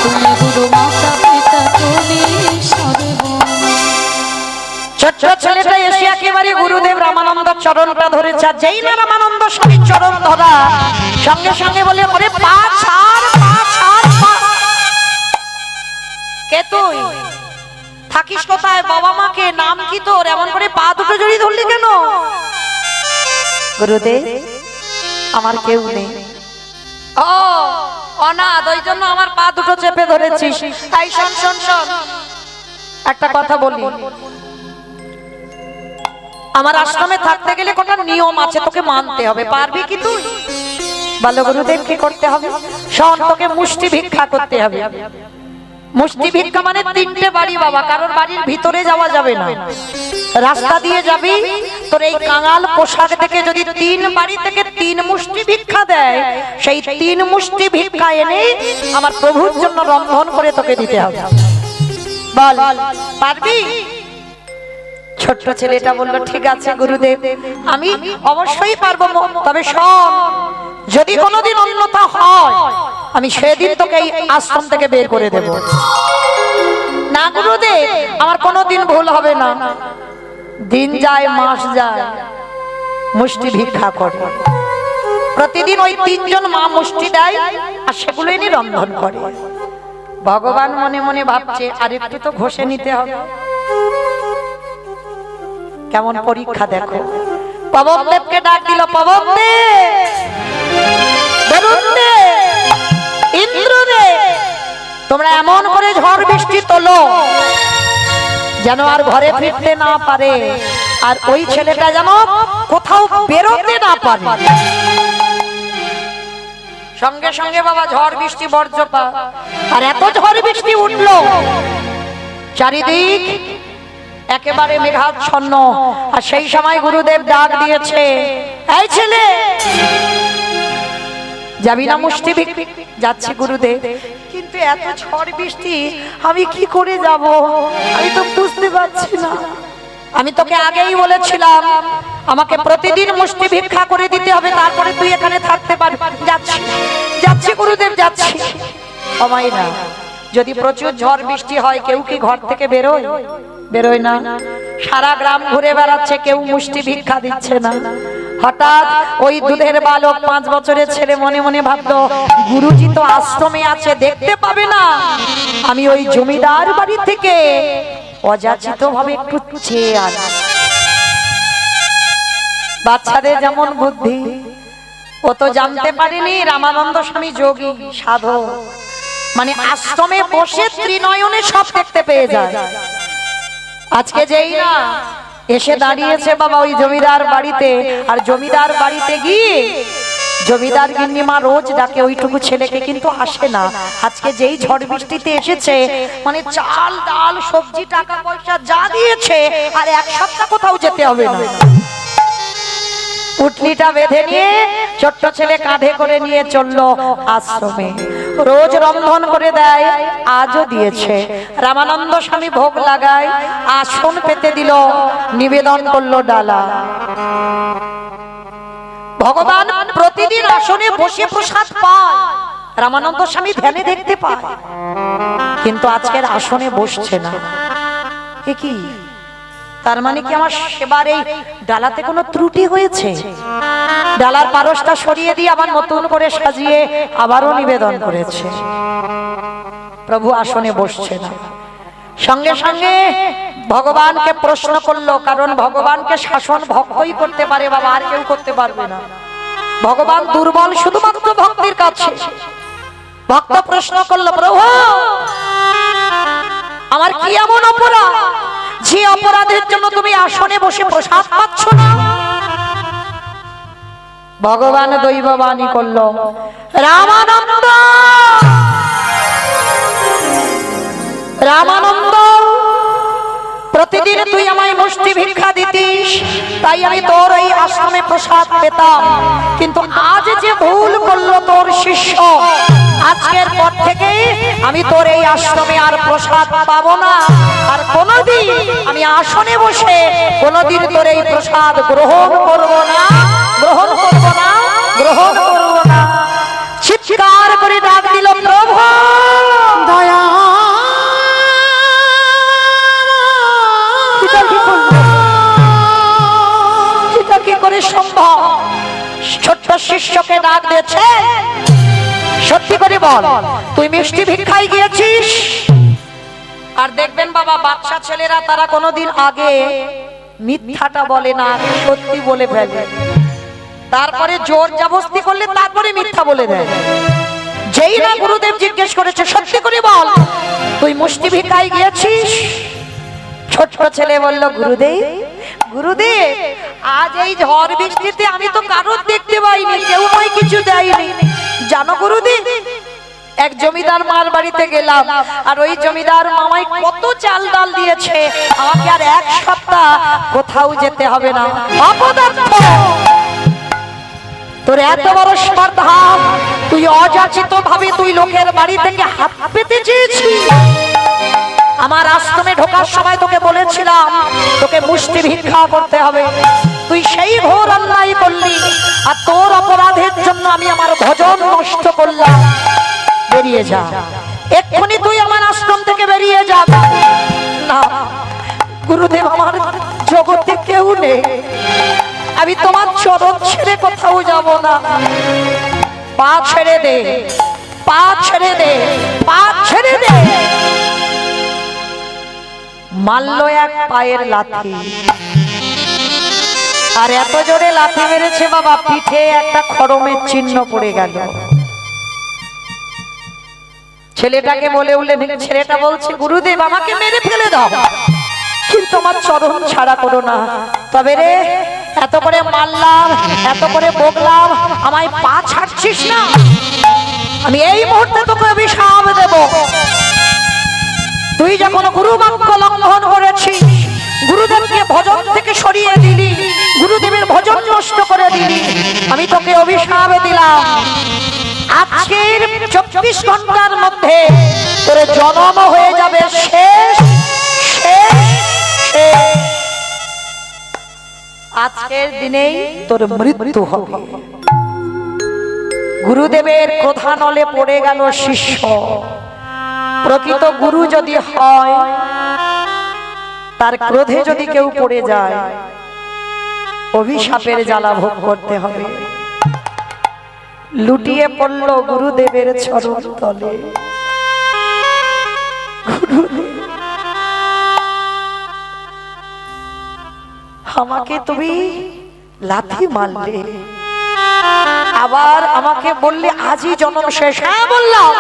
তুমি গুরু মাতা পিতা তুমি সর্বমা। ছোট্ট ছেলেটা এসে একেবারে গুরুদেব রামানন্দ চরণটা ধরেছে, আর যেই না রামানন্দ স্বামীর চরণ ধরা, সঙ্গে সঙ্গে বলে ওরে পা ছাড় পা ছাড় পা। কে তুই? থাকিস কোথায়? বাবা মাকে? নাম কি তোর? এমন করে পা দুটো জড়িয়ে ধরলি কেন? গুরুদেব আমার কেউ নেই। ও অনাথ, ওই জন্য আমার পা দুটো চেপে ধরেছিস। তাই শোন শোন শোন, একটা কথা বলি, আমার আশ্রমে থাকতে গেলে কটা নিয়ম আছে, তোকে মানতে হবে, পারবি কি তুই? বলো গুরুদেব কি করতে হবে? শোন, তোকে মুষ্টি ভিক্ষা করতে হবে। মুষ্টি ভিক্ষা মানে 3টে বাড়ি বাবা, কারণ বাড়ির ভিতরে যাওয়া যাবে না, রাস্তা দিয়ে যাবি। তোর এই কাঙাল পোশাক থেকে যদি 3 বাড়ি থেকে 3 মুষ্টি ভিক্ষা দেয়, সেই 3 মুষ্টি ভিক্ষা এনে আমার প্রভুর জন্য রন্ধন করে তোকে দিতে হবে। বল পারবি? ছোট্ট ছেলেটা বললো ঠিক আছে গুরুদেব, আমি অবশ্যই পারবো, তবে শোন যদি কোনোদিন অন্যথা হয় আমি সেদিন তোকে এই আশ্রম থেকে বের করে দেব। না গুরুদেব, আমার কোনোদিন ভুল হবে না। দিন যায় মাস যায়, মুষ্টি ভিক্ষা করে প্রতিদিন ওই 3 জন মা মুষ্টি দেয়, আর সেগুলো এনে রন্ধন করে। ভগবান মনে মনে ভাবছে আর একটু তো ঘষে নিতে হবে। কেমন পরীক্ষা দেখো। পবনদেবকে ডাক দিল, পবনদেব, বরুণদেব, ইন্দ্রদেব, তোমরা এমন করে ঝড় বৃষ্টি তোলো যেন আর ঘরে ফিরতে না পারে, আর ওই ছেলেটা যেন কোথাও বেরোতে না পারে। সঙ্গে সঙ্গে বাবা ঝড় বৃষ্টি বজ্রপাত, আর এত ঝড় বৃষ্টি উঠলো চারিদিক একেবারে মেঘাচ্ছন্ন। আর সেই সময় গুরুদেব ডাক দিয়েছে, এই ছেলে যাবি না মুষ্টি ভিক্ষা? যাচ্ছি গুরুদেব, কিন্তু এত ঝড় বৃষ্টি আমি কি করে যাব? আমি তো বুঝতে পারছি না। আমি তোকে আগেই বলেছিলাম আমাকে প্রতিদিন মুষ্টি ভিক্ষা করে দিতে হবে, তারপরে তুই এখানে থাকতে পারবি। যাচ্ছি যাচ্ছি গুরুদেব যাচ্ছি। আমায় না, যদি প্রচুর ঝড় বৃষ্টি হয় কেউ কি ঘর থেকে বেরোয়? বেরোয় না। সারা গ্রাম ঘুরে বেড়াচ্ছে, কেউ মুষ্টি ভিক্ষা দিচ্ছে না। হঠাৎ ওই দুধের বালক 5 বছরের ছেলে মনে মনে ভাবলো গুরুজি তো আশ্রমে আছে, দেখতে পাবে না। আমি ওই জমিদার বাড়ি থেকে অযাচিত ভাবে একটু চেয়ে আনি। বাচ্চাদের যেমন বুদ্ধি, ও তো জানতে পারেনি রামানন্দ স্বামী যোগী সাধক, মানে আশ্রমে বসে ত্রিনয়নে সব দেখতে পেয়ে যায়। আজকে যেই না এসে দাঁড়িয়েছে বাবা ওই জমিদার বাড়িতে, আর জমিদার বাড়িতে গিয়ে জমিদার গিন্নিমা রোজ ডাকে, ওইটুকু ছেলেকে কিন্তু আসে না। আজকে যেই ঝড় বৃষ্টিতে এসেছে, মানে চাল ডাল সবজি টাকা পয়সা যা দিয়েছে, আর 1 সপ্তাহ কোথাও যেতে হবে না। পুটলিটা বেঁধে নিয়ে ছোট্ট ছেলে কাঁধে করে নিয়ে চললো আশ্রমে। রোজ রন্ধন করে দেয়, আজও দিয়েছে। রামানন্দ স্বামী ভোগ লাগায়, আসন পেতে দিল, নিবেদন করলো ডালা। ভগবান প্রতিদিন আসনে বসে প্রসাদ পায়, রামানন্দ স্বামী ধ্যানে দেখতে পায়, কিন্তু আজকের আসনে বসছে না। এ কি? তার মানে কি আমার সেবার এই ডালাতে কোনো ত্রুটি হয়েছে? ডালার পারসটা সরিয়ে দিয়ে আবার নতুন করে সাজিয়ে আবারও নিবেদন করেছে। প্রভু আসনে বসছে না। সঙ্গে সঙ্গে ভগবানকে প্রশ্ন করলো, কারণ ভগবানকে শাসন ভক্তই করতে পারে বাবা, আর কেউ করতে পারবে না। ভগবান দুর্বল শুধুমাত্র ভক্তির কাছে। ভক্ত প্রশ্ন করলো, প্রভু আমার কি এমন অপরাধ যে অপরাধের জন্য তুমি আসনে বসে প্রসাদ পাচ্ছ না? ভগবান দৈববাণী করলো, রামানন্দ রামানন্দ প্রতিদিন তুই আমায় মুষ্টি ভিক্ষা দিতিস, তাই আমি তোর এই আশ্রমে প্রসাদ পেতাম। কিন্তু আজ যে ভুল করলো তোর শিষ্য, আজকের পর থেকে আমি তোর এই আশ্রমে আর প্রসাদ পাবো না, আর কোনদিন আমি আসনে বসে কোনদিন তোর এই প্রসাদ গ্রহণ করব না, গ্রহণ করব না, গ্রহণ করব না। চিৎকার করে ডাক দিল, প্রভু দয়া কি করে সম্ভব? ছোট্ট শিষ্যকে ডাক দিয়েছে, সত্যি করে বল তুই মিষ্টি ভিক্ষায় গিয়েছিস? আর দেখবেন বাবা বাচ্চা ছেলেরা তারা কোনোদিন আগে মিথ্যাটা বলে না, সত্যি বলে ফেলে, তারপরে জোর জবরদস্তি করলে তারপরে মিথ্যা বলে দেয়। যেই না গুরুদেব জিজ্ঞেস করেছে সত্যি করে বল তুই মিষ্টি ভিক্ষায় গিয়েছিস, ছোট্ট ছেলে বলল, গুরুদেব গুরুদেব আজ এই ঝড় বৃষ্টিতে আমি তো কারোর দেখতে পাইনি, কেউ আমায় কিছু দেয়নি। জানো গুরুদেব, এক জমিদার মার বাড়িতে গেলাম, আর ওই জমিদার মামাই কত চাল ডাল দিয়েছে, আমাকে আর 1 সপ্তাহ কোথাও যেতে হবে না। অপদার্থ, তোর এত বড় স্পর্ধা, তুই অযাচিত ভাবে তুই লোকের বাড়ি থেকে হাত পেতে চেয়েছিস। আমার আশ্রমে ঢোকার সময় তোকে বলেছিলাম তোকে মুষ্টি ভিক্ষা করতে হবে, তুই সেই ঘোর অন্যায় করলি, আর তোর অপরাধের জন্য আমি আমার ভজন নষ্ট করলাম। বেরিয়ে যা, এক্ষুনি তুই আমার আশ্রম থেকে বেরিয়ে যা। না গুরুদেব, আমার জগতে কেউ নেই, আমি তোমার চরণ ছেড়ে কোথাও যাব না। পা ছেড়ে দে, পা ছেড়ে দে, পা ছেড়ে দে। মারল এক পায়ের লাথি, আর এত জোরে লাথি মেরেছে বাবা পিঠে একটা খড়মের চিহ্ন পড়ে গেল। ছেলেটাকে বলে উঠলেন, ছেলেটা বলছে, গুরুদেব আমাকে মেরে ফেলে দাও, কিন্তু আমার চরণ ছাড়া করো না। তবে রে এত করে মারলাম, এত করে বকলাম, আমায় পা ছাড়ছিস না? আমি এই মুহূর্তে তোকে অভিশাপ দেব। তুই যখন গুরু বাক্য লঙ্ঘন করেছিস, গুরুদেবকে ভজন থেকে সরিয়ে দিলি, গুরুদেবের ভজন নষ্ট করে দিলি, আমি তোকে অভিশাপ দিলাম, আজকের 24 ঘন্টার মধ্যে তোর জন্ম হয়ে যাবে শেষ, শেষ, শেষ। আজকের দিনেই তোর মৃত্যু হবে। গুরুদেবের ক্রোধানলে পড়ে গেল শিষ্য। প্রকৃত গুরু যদি হয়, তার ক্রোধে যদি কেউ পড়ে যায়, অভিশাপের জ্বালা ভোগ করতে হবে। লুটিয়ে পড়ল গুরুদেবের চরণ তলে। আমাকে তুমি লাথি মারলে, আবার আমাকে বললে আজই জন্ম শেষ। হ্যাঁ বললাম,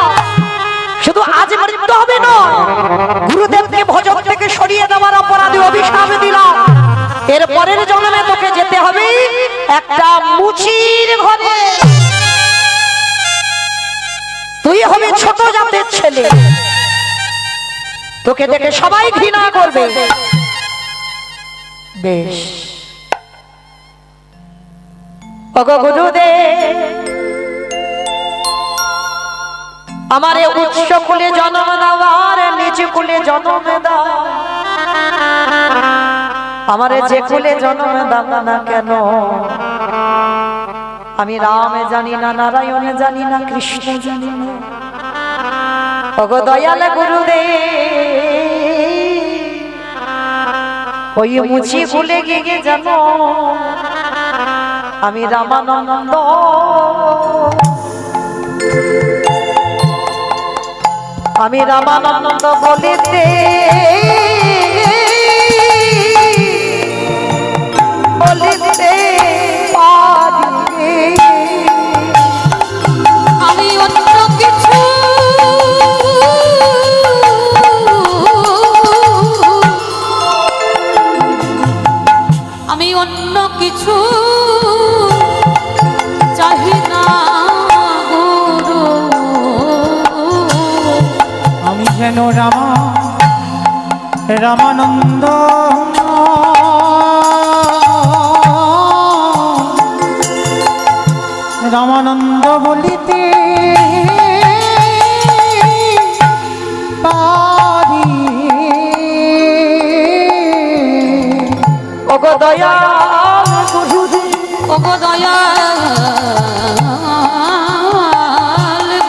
শুধু আজ মৃত্যু হবে না, গুরুদেবকে ভজন থেকে সরিয়ে দেওয়ার অপরাধে অভিশাপ দিলাম। এর পরের জন্মে তোকে যেতে হবে একটা মুচির ঘরে। তুই হবে ছোট জাতের ছেলে, তোকে দেখে সবাই ঘৃণা করবে। বেশ, ওগো গুরুদেব, আমারে উচ্চ কুলে জন্ম দাও আর নিচ কুলে জন্ম দাও। আমারে যে কুলে জন্ম দাও না কেন, আমি রাম জানি না, নারায়ণ জানি না, কৃষ্ণ জানি না। ওগো দয়াল গুরুদেব, ওই মুচি কুলে গিয়ে জানো আমি রামানন্দ। আমি রামানন্দ বলিতে বলিতে পারি। আমি অন্য কিছু আমি অন্য কিছু চাহি না গুরু। আমি যেন রামানন্দ রামানন্দ বলিতে পারি। ওগো দয়াল গুরুদেব, ওগো দয়াল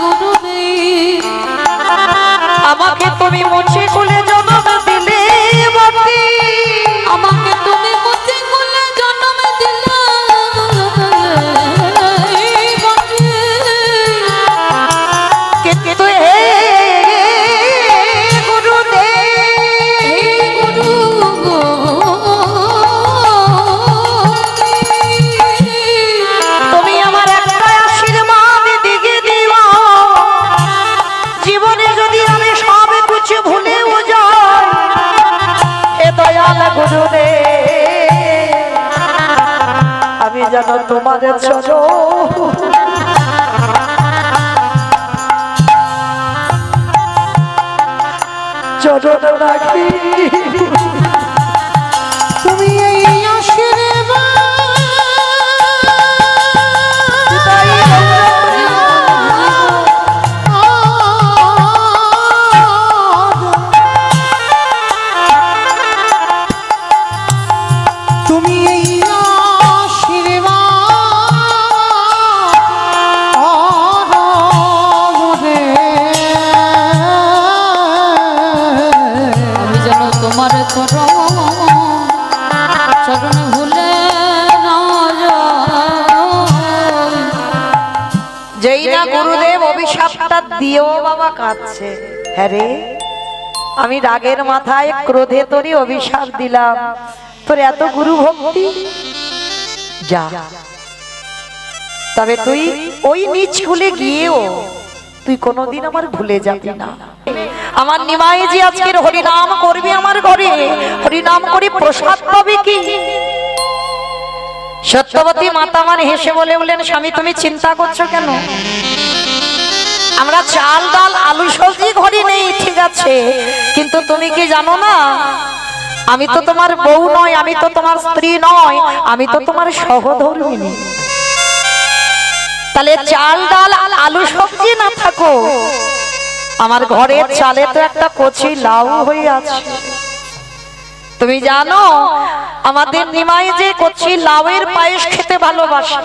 গুরুদেব, আমাকে তুমি মুছে কুলে জন্ম দিলে বটে। আমাকে তুমি মুছে কুলে জন্ম দিলে বটে। কিন্তু হে গুরুদেব, তুমি আমার একটা আশীর্বাদ দিকে দিও। জীবনে যদি আমি সব কিছু ভুলেও যাই, হে দয়াল গুরুদেব, আমি যেন তোমার চরণ রাখি। তুমি এই তুমি এই আমি যেন তোমার চরণ ভুলে না যাই। যেই না গুরুদেব অভিশাপটা দিও বাবা কাঁদছে। হ্যাঁ রে, আমি রাগের মাথায় ক্রোধে তোরই অভিশাপ দিলাম। তোর এত গুরু ভক্তি, যা। তবে তুই ওই নিচ খুলে গিয়েও তুই কোনোদিন আমার ভুলে যাবি না। আমার নিমাই যে আজকের হরিনাম করবি আমার ঘরে, হরিনাম করে প্রসাদ পাবে কি? সত্যবতী মাতা মানে হেসে বললেন, স্বামী তুমি চিন্তা করছো কেন? আমরা চাল ডাল আলু সবজি ঘরে নেই, ঠিক আছে, কিন্তু তুমি কি জানো না আমি তো তোমার বউ নয়, আমি তো তোমার স্ত্রী নয়, আমি তো তোমার সহধর্মিণী। তাহলে চাল ডাল আলু সবজি না থাকো, আমার ঘরের চালে তো একটা কচি লাউ হয়ে আছে। তুমি জানো আমাদের নিমাই যে কচি লাউয়ের পায়েস খেতে ভালোবাসে?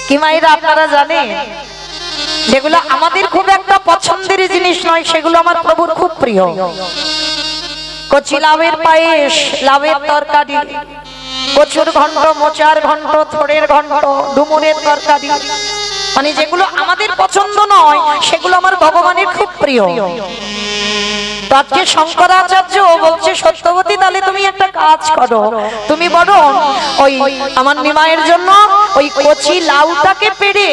কি মায়েরা আপনারা জানেন? যেগুলো আমাদের খুব একটা পছন্দের জিনিস নয়, সেগুলো আমার প্রভুর খুব প্রিয়। কচি লাউয়ের পায়েস, লাউয়ের তরকারি, কচুর ঘন্ট, মোচার ঘন্ট, থোড়ের ঘন্ট, ডুমুরের তরকারি, মানে যেগুলো আমাদের পছন্দ নয় সেগুলো আমার ভগবানের খুব প্রিয়। তো আজকে শঙ্করাচার্য বলছে, সত্যবতী তাহলে তুমি একটা কাজ করো, তুমি বরং ওই আমার নিমাইয়ের জন্য ওই কচি লাউটাকে পেড়ে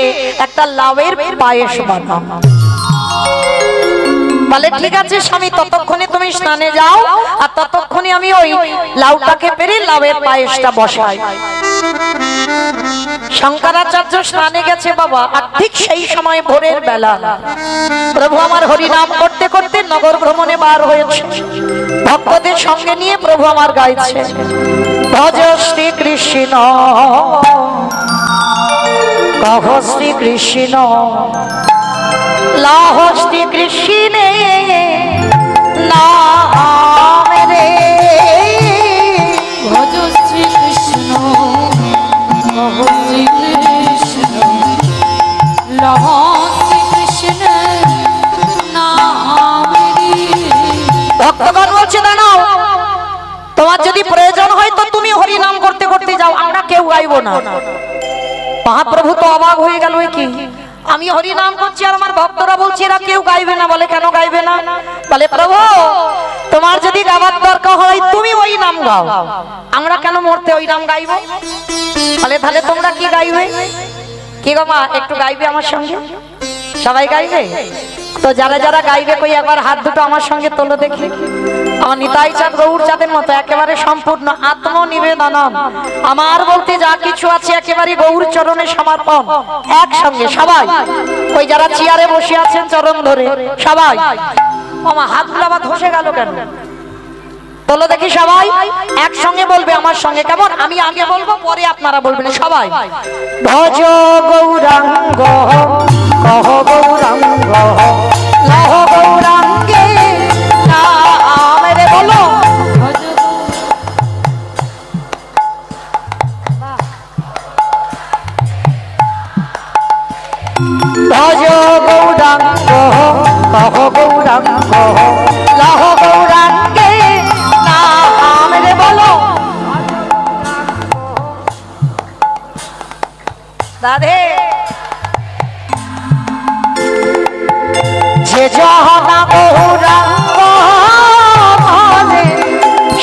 একটা লাউয়ের পায়েস বানাও। বলে ঠিক আছে স্বামী, ততক্ষণে তুমি স্নানে যাও আর ততক্ষণে আমি ওই লাউটাকে পেরে লাউয়ের পায়েসটা বসাই। শঙ্করাচার্য স্নানে গেছে বাবা, আর ঠিক সেই সময় ভোরের বেলা প্রভু আমার হরিনাম করতে করতে নগর ভ্রমণে বার হয়েছে। ভক্তদের সঙ্গে নিয়ে প্রভু আমার গাইছে, ভজ শ্রী কৃষ্ণ কহ শ্রী কৃষ্ণ লাহ শ্রী কৃষ্ণে নাম রে। ভজ শ্রী কৃষ্ণ কহ শ্রী কৃষ্ণ লহ শ্রী কৃষ্ণ নাম রে। ভক্তগণ বলছে দাঁড়াও, তোমার যদি প্রয়োজন হয় তো তুমি হরি নাম করতে করতে যাও, আমরা কেউ গাইবো না। মহাপ্রভু তো অবাক হয়ে গেল, কি আমি হরি নাম করছি আর আমার ভক্তরা বলছে এরা কেউ গাইবে না। বলে কেন গাইবে না? বলে প্রভু তোমার যদি গাওয়ার দরকার হয় তুমি ওই নাম গাও, আমরা কেন মরতে ওই নাম গাইবো? বলে তাহলে তোমরা কি গাইবে? কি গো মা, একটু গাইবে আমার সঙ্গে? সবাই গাইবে তো? যারা যারা গাইবে কই একবার হাত দুটো আমার সঙ্গে তোলো দেখি। আমার নিতাই চাঁদ গৌর চাঁদের মতো একেবারে সম্পূর্ণ আত্মনিবেদন, আমার বলতে যা কিছু আছে একেবারে গৌর চরণে সমর্পণ। একসঙ্গে সবাই, ওই যারা চেয়ারে বসে আছেন চরণ ধরে সবাই। আমার হাতগুলো আবার ধসে গেল কেন? তোলো দেখি সবাই, একসঙ্গে বলবে আমার সঙ্গে। কেমন? আমি আগে বলবো, পরে আপনারা বলবেন সবাই। ভজ গৌরাঙ্গ কহ গৌরাঙ্গ লহ গৌরাঙ্গে নাম রে। বলো ভজ ভজ গৌরাঙ্গ কহ গৌরাঙ্গ লহ গৌরাঙ্গে নাম রে। বলো রাধে। যে জহনা গৌরাঙ্গ বলে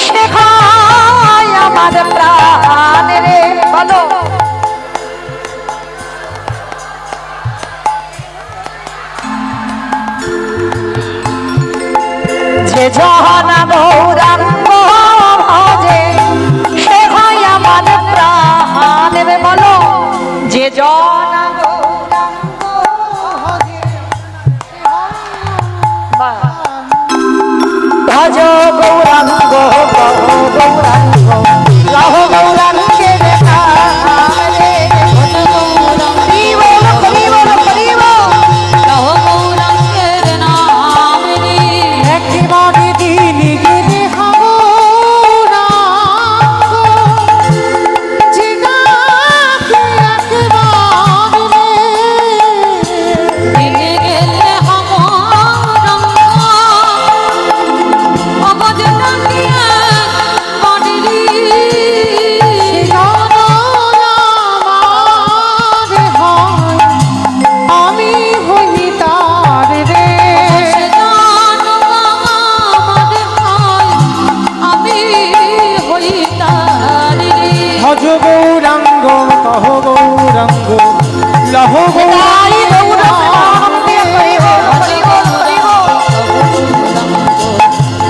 শেখায় আমার প্রাণ রে। বলো যে জহনা গৌরাঙ্গ ভজে শেখায় আমার প্রাণ রে। বলো যে জনা ভজ গৌরাঙ্গ কহ গৌরাঙ্গ লহ গৌরাঙ্গে নাম রে। ভজ গৌরাঙ্গ হরি বল হরি বল হরি বল। লহ গৌরাঙ্গের নাম রে। একেবারে দিন গেলে হাওড়া জিগাকে একবারে দিনে গেলে আমার অবজ ডাকিয়ে বডলি আমি হই তার রে। আমি হই তার রে। ভজ গৌরাঙ্গ কহ গৌরাঙ্গ লহ তাই গৌরাঙ্গ হরি বল হরি বল হরি বল।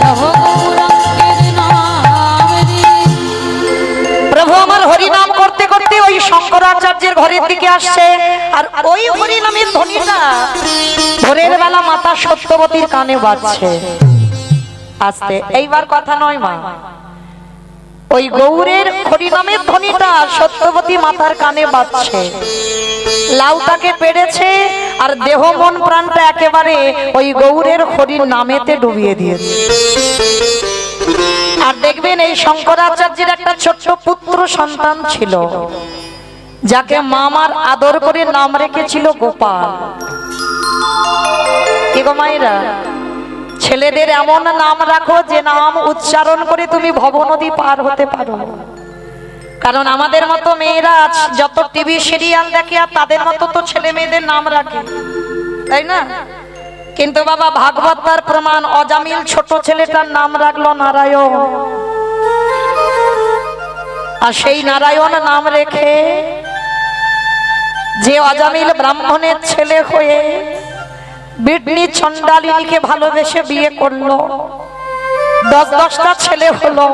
লহ গৌরাঙ্গের নাম রে। প্রভু আমার হরি নাম করতে করতে ওই শঙ্করাচার্যের ঘরের দিকে আসছে, আর ওই হরি নামের ধ্বনিটা ভোরের বেলা মাতা সত্যবতীর কানে বাজছে। আস্তে, এইবার কথা নয় মা, ওই গৌরের হরি নামের ধ্বনিটা সত্যবতী মাতার কানে বাজছে। লাউটাকে পেড়েছে আর দেহ মন প্রাণটা একেবারে ওই গৌরের হরির নামেতে ডুবিয়ে দিয়েছে। আর দেখবেন এই শঙ্করাচার্যের একটা ছোট্ট পুত্র সন্তান ছিল, যাকে মামার আদর করে নাম রেখেছিল গোপাল। কি গো মায়েরা, ছেলেদের এমন নাম রাখো যে নাম উচ্চারণ করে তুমি ভবনদী পার হতে পারো। কারণ আমাদের মতো মেয়েরা আজ যত টিভি সিরিয়াল দেখে আর তাদের মতো তো ছেলে মেয়েদের নাম রাখে, তাই না? কিন্তু বাবা ভাগবত তার প্রমাণ, অজামিল ছোট ছেলেটার নাম রাখলো নারায়ণ। আর সেই নারায়ণ নাম রেখে যে অজামিল ব্রাহ্মণের ছেলে হয়ে বিডনি চণ্ডালিনীকে ভালোবেসে বিয়ে করলো, 10-10টা ছেলে হলো।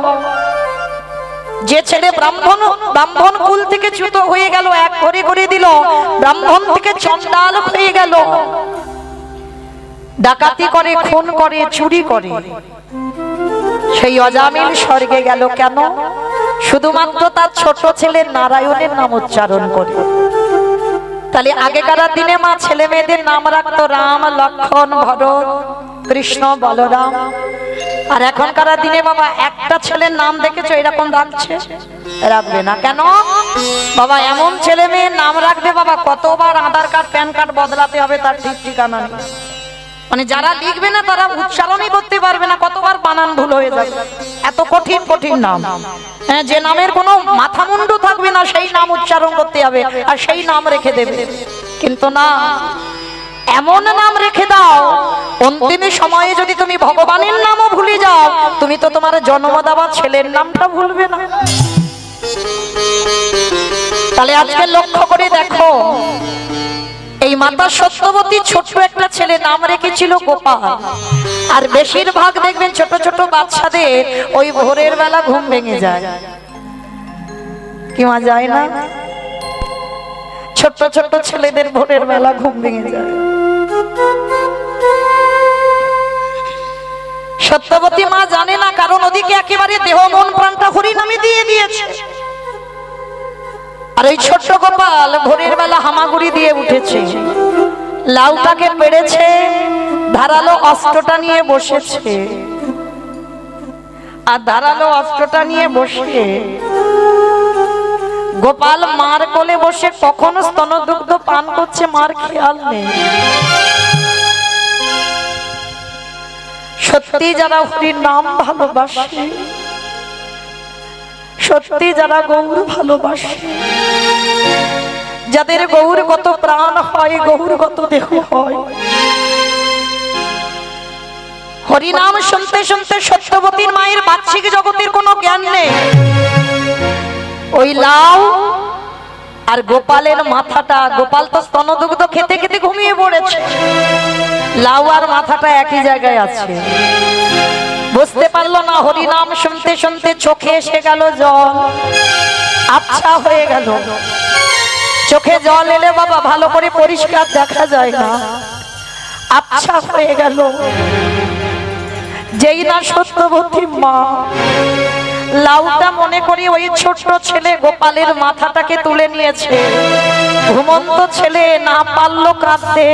যে ছেলে ব্রাহ্মণ কুল থেকে চ্যুত হয়ে গেল, এক ঘরে করে দিল, ব্রাহ্মণ থেকে চণ্ডাল হয়ে গেল, ডাকাতি করে, খুন করে, চুরি করে, সেই অজামিল স্বর্গে গেল কেন? শুধুমাত্র তার ছোট ছেলে নারায়ণের নাম উচ্চারণ করে। তাহলে আগেকার দিনে মা ছেলে মেয়েদের নাম রাখতো রাম, লক্ষ্মণ, ভরত, কৃষ্ণ, বলরাম। আর এখনকার দিনে বাবা একটা ছেলের নাম দেখেছো এরকম রাখছে? রাখবে না। কেন বাবা? এমন ছেলে মেয়ের নাম রাখবে বাবা, কতবার আধার কার্ড প্যান কার্ড বদলাতে হবে তার ঠিক ঠিকানা নেই। মানে যারা লিখবে না তারা উচ্চারণই করতে পারবে না, কতবার বানান ভুল হয়ে যাবে। এত কঠিন কঠিন নাম, হ্যাঁ, যে নামের কোনো মাথা মুন্ডু থাকবে না সেই নাম উচ্চারণ করতে হবে আর সেই নাম রেখে দেবে। কিন্তু না, এমন নাম রেখে দাও অন্তিম সময়ে যদি তুমি ভগবানের নামও ভুলে যাও, তুমি তো তোমার জন্ম দেওয়া ছেলের নামটা ভুলবে না। তাহলে আজকে লক্ষ্য করে দেখো, এই মাতা সত্যবতী ছোট্ট একটা ছেলে নাম রেখেছিল গোপাল। আর বেশিরভাগ দেখবেন ছোট ছোট বাচ্চাদের ওই ভোরের বেলা ঘুম ভেঙে যায়, কি মা যায় না? ছোট্ট ছোট্ট ছেলেদের ভোরের বেলা ঘুম ভেঙে যায়। সত্যবতী মা জানে না, কারণ ওদিকে একেবারে দেহ মন প্রাণটা হরি নামে দিয়ে দিয়েছে। আর এই ছোট্ট গোপাল ভোরের বেলা হামাগুড়ি দিয়ে উঠেছে, লাউটাকে পেড়েছে, ধারালো অস্ত্রটা নিয়ে বসেছে। আর ধারালো অস্ত্রটা নিয়ে বসে গোপাল মার কোলে বসে কখনো স্তনদুগ্ধ পান করছে, মার খেয়াল নেই। সত্যি যারা হরির নাম ভালোবাসে, সত্যি যারা গৌর ভালোবাসে, যাদের গৌরগত প্রাণ হয়, গৌরগত দেহ হয়, হরিনাম শুনতে শুনতে সত্যবতীর মায়ের বাহ্যিক জগতের কোনো জ্ঞান নেই। ওই লাউ আর গোপালের মাথাটা, গোপাল তো স্তনদুগ্ধ খেতে খেতে ঘুমিয়ে পড়েছে, লাউ আর মাথাটা একই জায়গায় আছে। বুঝতে পারলো না, হরিনাম শুনতে শুনতে চোখে এসে গেল জল, আবছা হয়ে গেল। চোখে জল এলে বাবা ভালো করে পরিষ্কার দেখা যায় না, আবছা হয়ে গেল। যেই না সত্যবতী মা লাউটা মনে করি ওই ছোট্ট ছেলে গোপালের মাথাটাকে তুলে নিয়েছে, ঘুমন্ত ছেলে না পারলো কাঁদতে।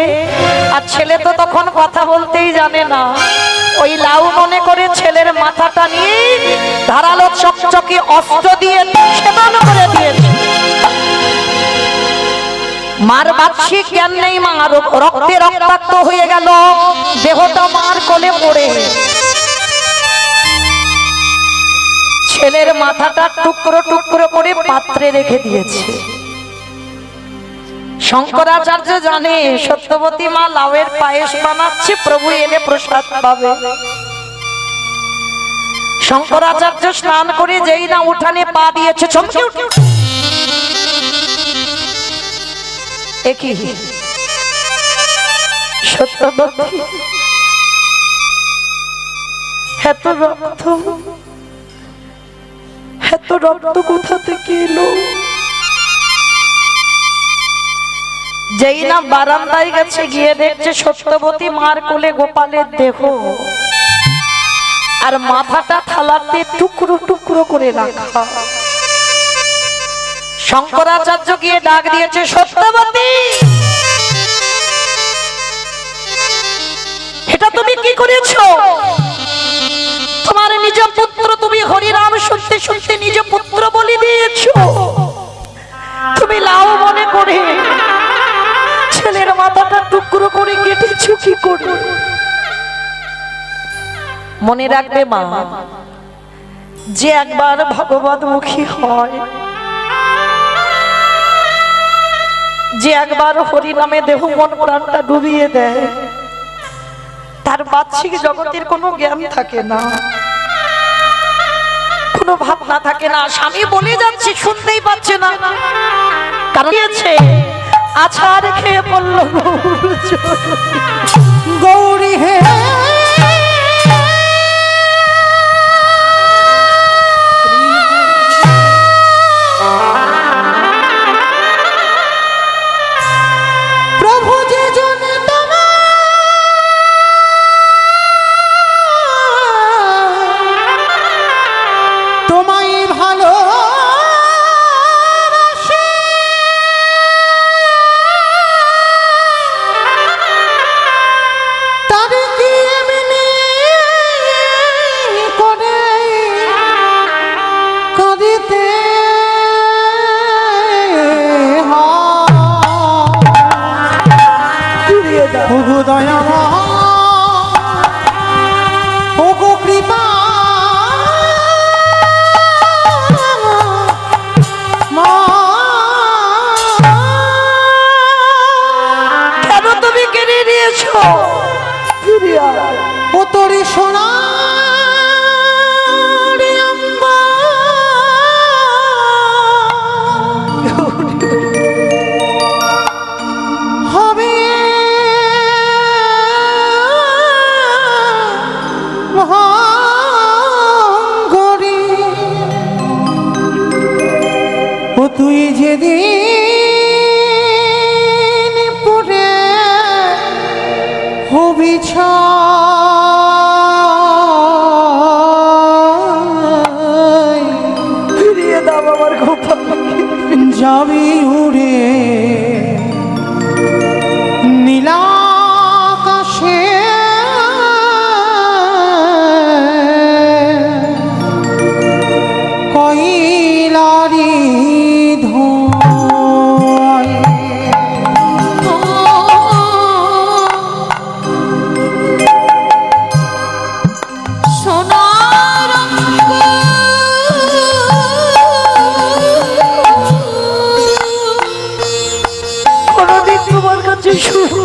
আর ছেলে তো তখন কথা বলতেই জানে না, ওই লাউ মনে করে ছেলের মাথাটা নিয়ে ধারালো চকচকে অস্ত্র দিয়ে ছেদন করে দিয়েছে। মার বাহ্যিক জ্ঞান নেই, মা রক্তে রক্তাক্ত হয়ে গেল, দেহটা মার কোলে পড়ে। ছেলের মাথাটা টুকরো টুকরো করে পাত্রে রেখে দিয়েছে। শঙ্করাচার্য জানে সত্যবতী মা লাউয়ের পায়েস বানাচ্ছে, প্রভু এলে প্রসাদ পাবে। শঙ্করাচার্য স্নান করে যেই না উঠানে পা দিয়েছে, চমকে উঠে একই সত্যবতী এত রক্ত, এত রক্ত কোথা থেকে এলো? যেই না বারান্দায় গেছে, গিয়ে দেখছে সত্যবতী মার কোলে গোপালের দেহ, আর মাথাটা থালাতে টুকরো টুকরো করে রাখা। শঙ্করাচার্য গিয়ে ডাক দিয়েছে, সত্যবতী এটা তুমি কি করেছো? তোমার নিজ পুত্র কি করে? মনে রাখবে মা, যে একবার ভগবতমুখী হয়, যে একবার হরি নামে দেহ মন প্রাণটা ডুবিয়ে দেয়, তার বাহ্যিক জগতের কোনো জ্ঞান থাকে না, কোনো ভাবনা থাকে না। স্বামী বলে যাচ্ছে, শুনতেই পাচ্ছে না, কারণ আছাড় খেয়ে পড়ল গৌরী হে প্রভু যে জন তোমায় ভালো ও তোরে সোনা হবে মহাঙ্গরি ও তুই যেদিন পড়ে হবি ফিরিয়ে দাও আমার গোপাল, যাবি উড়ে নীলাকাশে কইলারি ধোঁয়ায় সোনার কোনদিন তোমার কাছে শুরু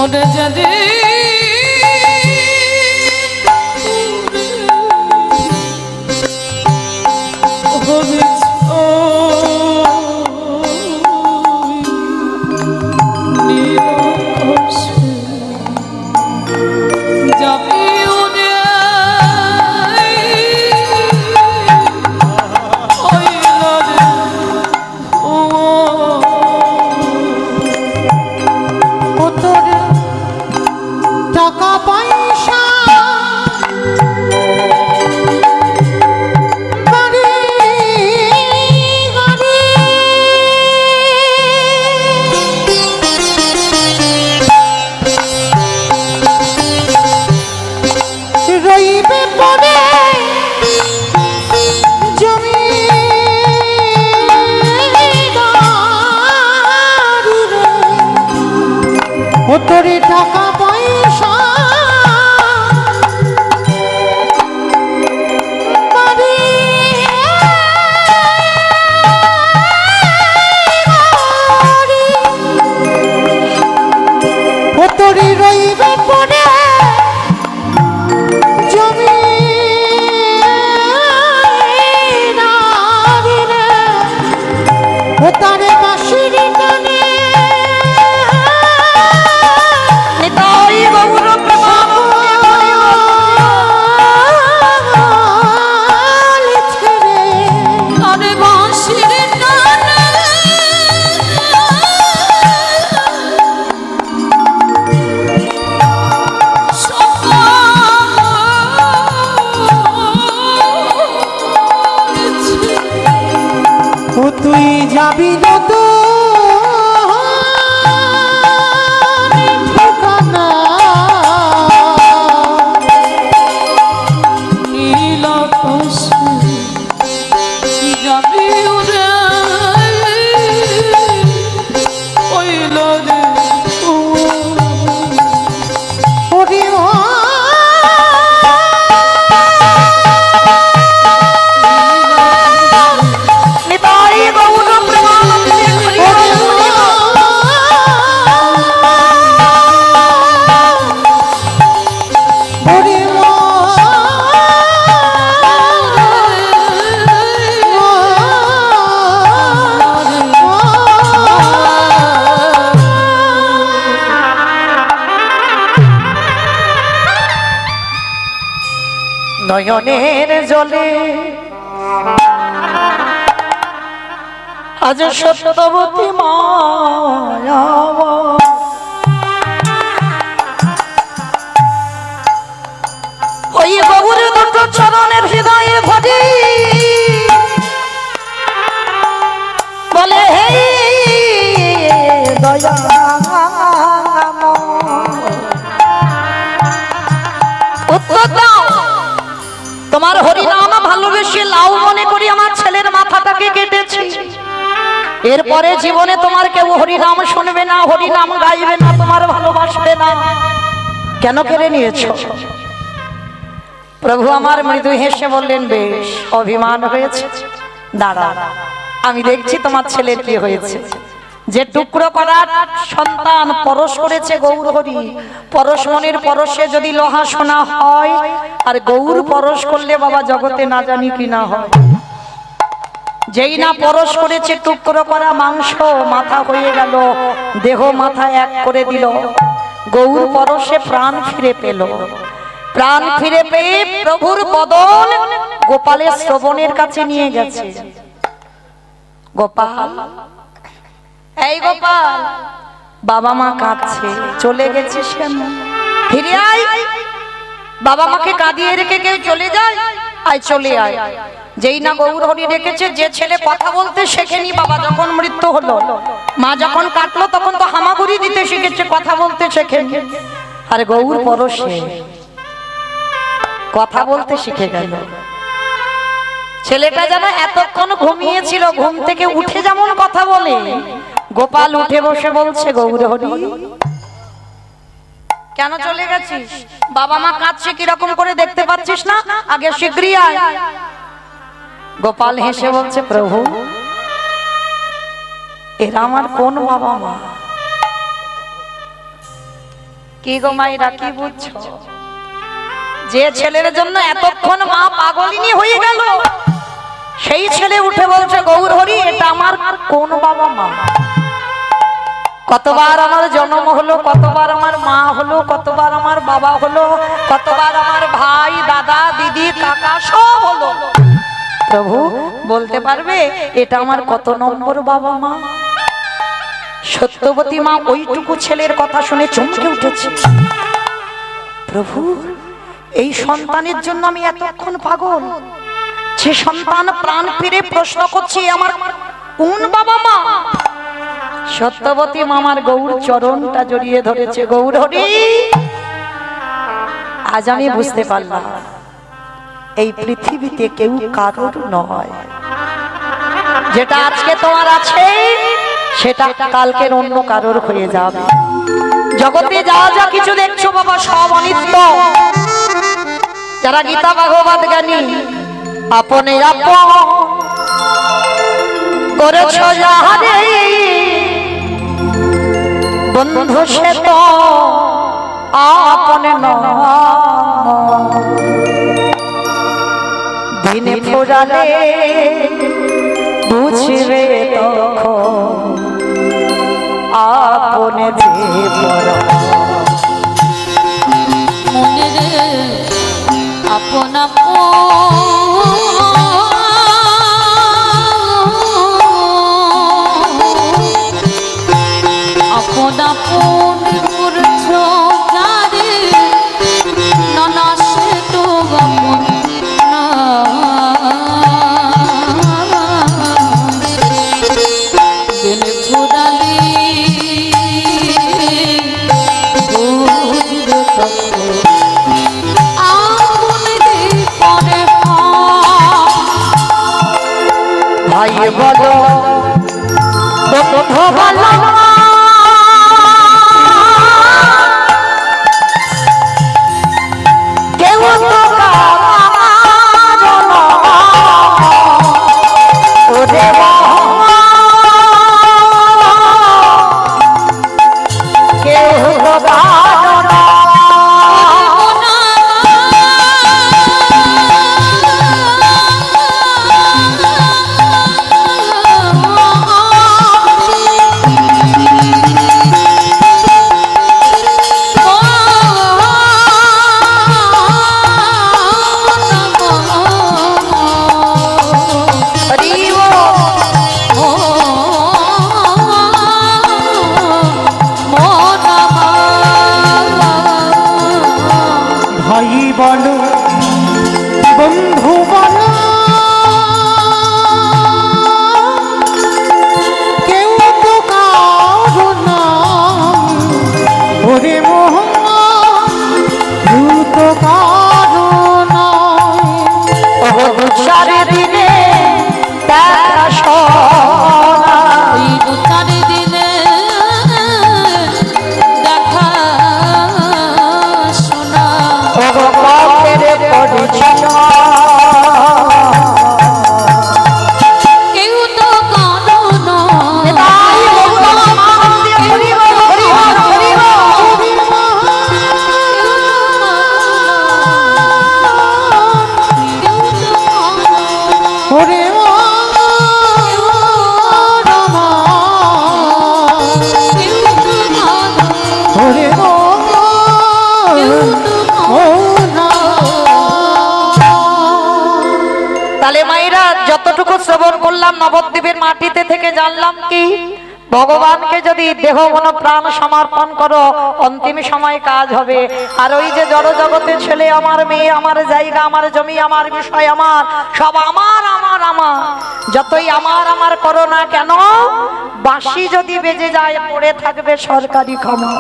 ওটা যদি টাকা পয়সা বাড়ি গাড়ি রইবে পড়ে জমি ও তোরে টাকা পয়সা বাড়ি গাড়ি ও তোরে রইবে পড়ে জমি নারী রে ও তারে বাঁশির টানে নিতাই গৌর আরে বাঁশির টানে ও তুই যাবি নতুন নয়নের জলে আজ সত্যবতী মায়া ওই গৌর দুটো চরণের হৃদয়ে ভরি বলে হে দয়া উত্তর দাও তোমার হরিনাম ভালোবেসে লাউ মনে করি আমার ছেলের মাথাটাকে কেটেছি এরপরে জীবনে তোমার কেউ হরিনাম শুনবে না হরিনাম গাইবে না তোমার ভালোবাসবে না কেন কেড়ে নিয়েছো প্রভু আমার মৃদু হেসে বললেন বেশ অভিমান হয়েছে দাঁড়া আমি দেখছি তোমার ছেলের কি হয়েছে যে টুকরো করার সন্তান পরশ করেছে গৌর হরি পরশ মনের পরশে যদি লোহা সোনা হয় আর গৌর পরশ করলে বাবা জগতে না জানি কি না হয় যেই না পরশ করেছে টুকরো করা মাংস মাথা হয়ে গেল দেহ মাথা এক করে দিল গৌর পরশে প্রাণ ফিরে পেল প্রাণ ফিরে পেয়ে প্রভুর বদন গোপালের শ্রবণের কাছে নিয়ে গেছে গোপাল এই গোপাল বাবা মা কাঁদছে চলে গেছিস কেন ফিরে আয় বাবা মাকে কাঁদিয়ে রেখে কেউ চলে যায় আয় চলে আয় যেই না গৌর হরি রেখেছে যে ছেলে কথা বলতে শেখেনি বাবা যখন মৃত্যু হলো মা যখন কাটলো তখন তো হামাগুড়ি দিতে শিখেছে কথা বলতে শেখেনি আর গৌর পরশে কথা বলতে শিখে গেল ছেলেটা যেন এতক্ষণ ঘুমিয়েছিল ঘুম থেকে উঠে যেমন কথা বলে গোপাল উঠে বসে বলছে গৌর হরি কেন চলে গেছিস বাবা মা কাঁদছে কিরকম করে দেখতে পাচ্ছিস না আগে শীঘ্রই আয় গোপাল হেসে বলছে প্রভু এরা আমার কোন বাবা মা কি গো মায়েরা কি বুঝছো যে ছেলের জন্য এতক্ষণ মা পাগলিনী হয়ে গেল সেই ছেলে উঠে বলছে গৌর হরি এটা আমার কোন বাবা মা কতবার আমার জন্ম হলো কতবার আমার মা হলো কতবার আমার বাবা হলো কতবার আমার ভাই দাদা দিদি কাকা সব হলো প্রভু বলতে পারবে এটা আমার কত নম্বর বাবা মা সত্যবতী মা ওইটুকু ছেলের কথা শুনে চমকে উঠেছে প্রভু এই সন্তানের জন্য আমি এতক্ষণ পাগল যে সন্তান প্রাণ ফিরে প্রশ্ন করছে আমার কোন বাবা মা সত্যবতী মামার গৌর চরণটা জড়িয়ে ধরেছে গৌর হরি আজ আমি বুঝতে পারলাম এই পৃথিবীতে কেউ কারোর নয় যেটা আজকে তোমার আছে সেটা কালকের অন্য কারোর হয়ে যাবে জগতে যা যা কিছু দেখছো বাবা সব অনিত্য যারা গীতা ভাগবত জ্ঞানী আপনে আপন করেছ যাহারে বন্ধু সে তো আপনে দিনে ফুরালে বুঝবে তখন আপনে যে পর মনে রে আপন আপন আপন করছ যারে নানা সে তো আপন না দিনে ফুরালি বুঝবে তখন ভাই বলো বন্ধু বলো কেউ তো ওরে কেউ তো বলো বন্ধু বলো কেউ তো কারো না ওরে মোহনা কেউ তো কারো না সারে দিনে দেখা শোনা ওই দু চার দিনে দেখা শোনা পথের পরিচয় কেউ তো কারো না তাই বললাম আনন্দে হরি বল হরি বল হরি বল ওরে ও রামা ওরে ও ও না তাহলে মায়েরা যতটুকু শ্রবণ করলাম নবদ্বীপের মাটিতে থেকে জানলাম কি ভগবানকে যদি দেহ মন প্রাণ সমর্পণ করো অন্তিম সময় কাজ হবে। আর ওই যে জড় জগতে ছেলে আমার মেয়ে আমার জায়গা আমার জমি আমার বিষয় আমার সব আমার আমার আমার যতই আমার আমার করো না কেন বাঁশি যদি বেজে যায় পড়ে থাকবে সরকারি ক্ষমা।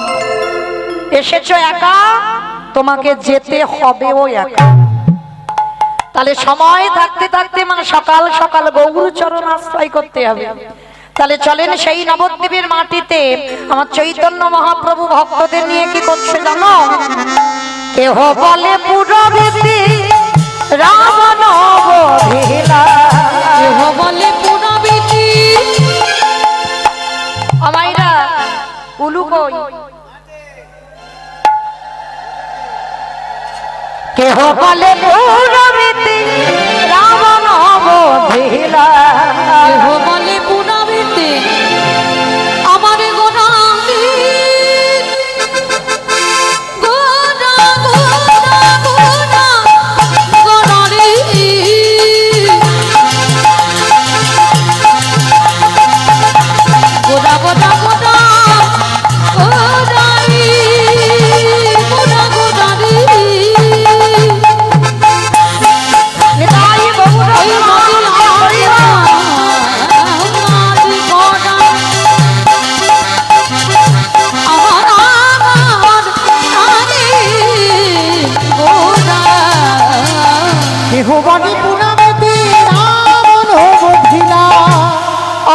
এসেছো একা তোমাকে যেতে হবেও একা। তাহলে সময় থাকতে থাকতে মানে সকাল সকাল গৌর চরণ আশ্রয় করতে হবে। তাহলে চলেন সেই নবদ্বীপের মাটিতে আমার চৈতন্য মহাপ্রভু ভক্তদের নিয়ে কি করছে জানো? কেহ বলে পুরবীতি রাম নবধিলা কেহ বলে পুনবিতি আমাইরা উলু কই কেহ বলে পুরবীতি রাম নবধিলা কেহ বলে পুনবিতি আমার গোনামি গোনা গোনা গোনা গোনারি গোনা গোনা গোনা গোনারি গোনা গোনারি নিতাই গৌর ওই মদিনা হরিয়া মারি গোনা আমার আমার রানী গোনা কেহ বলে পুনামেতে রাম নবধিলা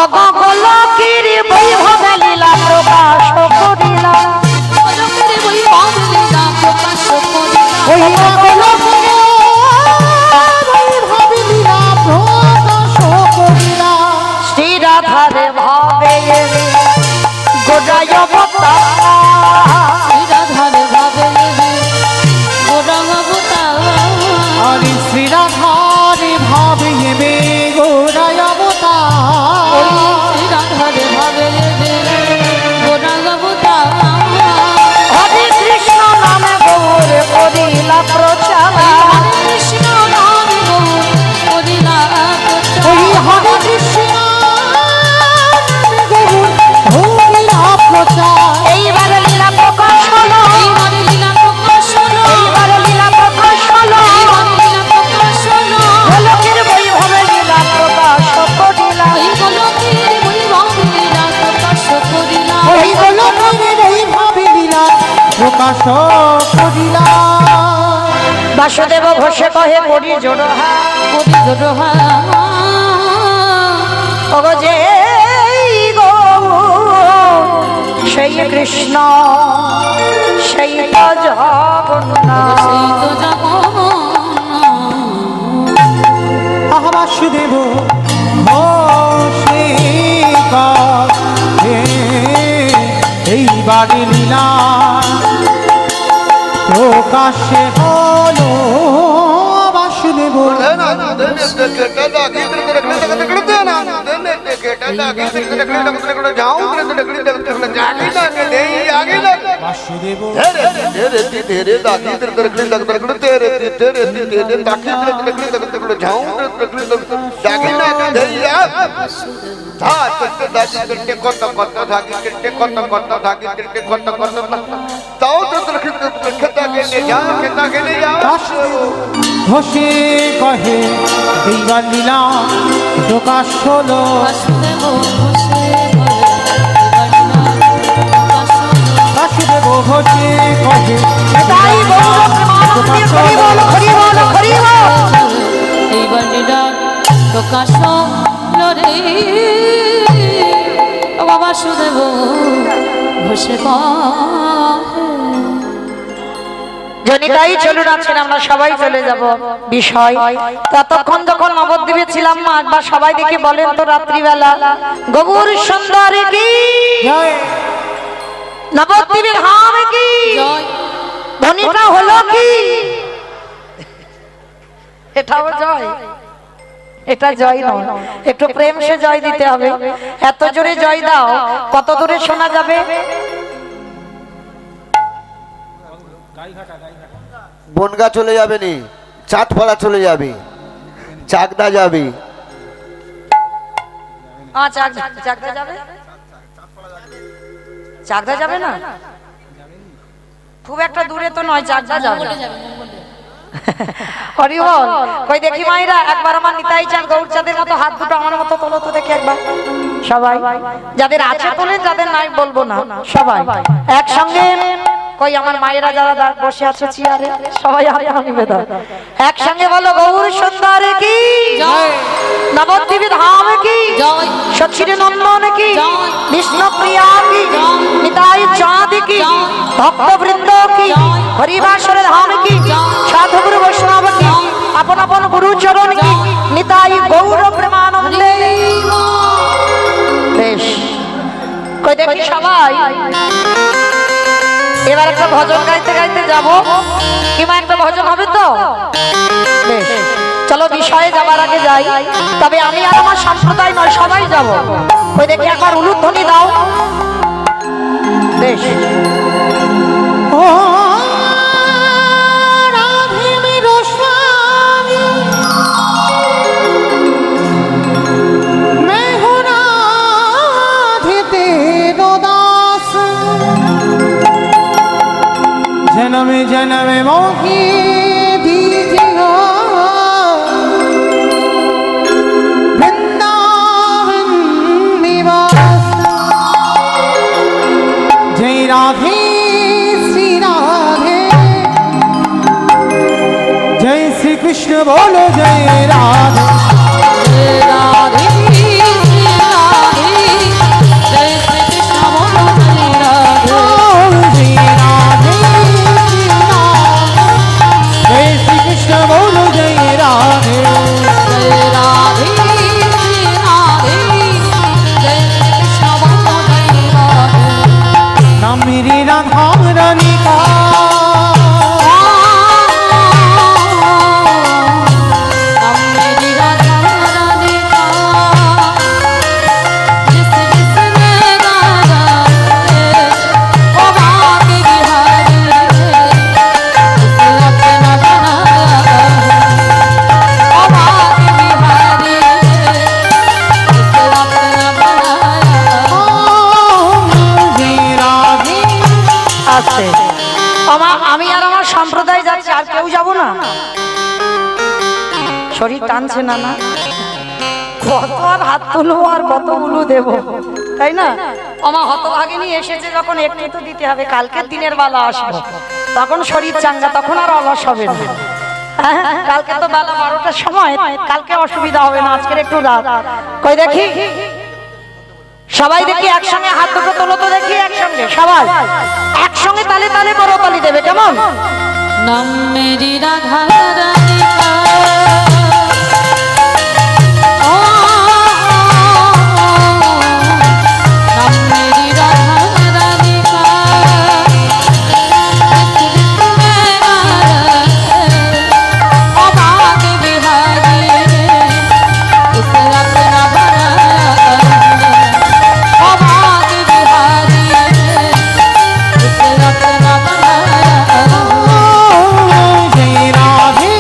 অগলকির বৈভব লীলা প্রকাশ করিলা লোকের বই বাবলিলা প্রকাশ করিলা ওই পাগল করে ভাবিলা প্রকাশ করিলা শ্রী রাধারে ভাবে গোজায় অবতার রাধারে ভাবে গোরা ভবতা হরি শ্রী রাধারে ভাবে বে গোরায় অবতার রাধারে ভাবে গোরা ভবতা হরে কৃষ্ণ নামে গৌর করিলা প্রচার কৃষ্ণ নাম গৌর করিলা ওই হরে কৃষ্ণ গৌর হরিলা প্রচার এইবার লীলা প্রকাশ হলো এইবারে লীলা প্রকাশ হলো এইবার লীলা প্রকাশ হলো এইবারে লীলা প্রকাশ হলো গোলকের বৈভবে লীলা প্রকাশ করিলা ওই গোলকের বই বাবলিলা প্রকাশ করিলা ওই গোলকের এই ভাবে লীলা প্রকাশ করিলা বাসুদেব ঘোষে কহে করি জোড়হা কবি জোড়হা ওগো যে গো সেই কৃষ্ণ সেই তো জগন্নাথ সেই তো জগন্নাথ আহা বাসুদেব এইবারে লীলা প্রকাশে হলো বাসুদেব বাসুদেব ঘষে কহে এইবার লীলা প্রকাশ হলো। বাসুদেব ঘোষে বাসুদেব ঘষে কহে তাই গৌর প্রেমানন্দে হরি বল হরি বল হরি বল। এইবার লীলার প্রকাশ হলো রে ও বাসুদেব ঘোষে জনিতাই চলুন আছেন, আমরা সবাই চলে যাব বিষয়। ততক্ষণ যখন নবদ্বীপে ছিলাম মা একবার সবাই দেখে বলেন তো রাত্রিবেলা গৌর সুন্দরী কি জয় নবদ্বীপের হাম কি জয় ধ্বনিটা হলো কি? এটাও জয়, এটা জয় নয়, একটু প্রেম সে জয় দিতে হবে। এত জোরে জয় দাও কত দূরে শোনা যাবে? বনগা চলে যাবে নি, চাঁদপাড়া চলে যাবে, চাকদা যাবে। চাকদা যাবে, চাকদা যাবে না, খুব একটা দূরে তো নয়, চাকদা যাবে। হরি বল। কই দেখি মাইরা একবার আমার নিতাই চাঁদ গৌরচাঁদের মতো হাত দুটো আমার মতো তোলো তো দেখি একবার সবাই, যাদের আছে তোলেন, যাদের নাই বলবো না, সবাই একসঙ্গে। কই আমার মায়েরা যারা বসে আছে চেয়ারে সবাই হাত নিবেদন একসঙ্গে বলো গৌর সুন্দর কি জয় নবদ্বীপ ধাম কি জয় সচির নন্দন কি জয় বিষ্ণু প্রিয়া কি জয় নিতাই চাঁদ কি জয় ভক্ত বৃন্দ কি জয় হরিবাসর ধাম কি জয় সাধু গুরু বৈষ্ণব কি জয় আপন আপন গুরু চরণ কি জয় নিতাই গৌর প্রেমানন্দে। বেশ, কই দেখি সবাই এবার একটা ভজন গাইতে গাইতে যাব, কিংবা একটা ভজন হবে তো? বেশ, চলো বিষয়ে যাবার আগে যাই। তবে আমি আর আমার সম্প্রদায় নয়, সবাই যাব। ওই দেখি একবার উলুধ্বনি দাও। বেশ, ও রাধে মেরো স্বামী मैं हूँ राधे तेरो दास जन्म जन्म मोही दीजिएगा वृंदावन निवास जय राधे श्री राधे जय श्री कृष्ण बोलो जय राधे राधे राधे जय श्री कृष्ण बोलो जय राधे ओम जय राधे जय श्री कृष्ण बोलो जय राधे जय राधे राधे जय श्री कृष्ण बोलो जय राधे नाम मेरी राधा रानी का हम मेरी राधा रानी का जिस जिसने गाया है ओ भाग्य बिहारी है जिसे अपना बनाया ओ भाग्य बिहारी है जिसे अपना बनाया ओम जय राधे আসছে। আমি আর আমার সম্প্রদায় যাচ্ছি, আর কেউ যাব না। শরীর টানছে না, না কত আর হাত তুলো আর কত উলু দেব, তাই না? আমার হতভাগিনী এসেছে যখন একটু তো দিতে হবে। কালকের দিনের বেলা আসবো, তখন শরীর চাঙ্গা, তখন আর অলস হবে না। হ্যাঁ, কালকে তো বেলা 12টার সময়, কালকে অসুবিধা হবে না, আজকের একটু রাত। কই দেখি সবাই, দেখি একসঙ্গে হাত দুটো তোলো তো দেখি, একসঙ্গে সবাই একসঙ্গে তালে তালে বড় তালি দেবে, কেমন? नाम मेरी राधा रानी का ओ नाम मेरी राधा रानी का जिस जिसने गाया है ओ भाग्य बिहारी है उसे अपना बनाया ओ भाग्य बिहारी है उसे अपना बनाया ओम जय राधे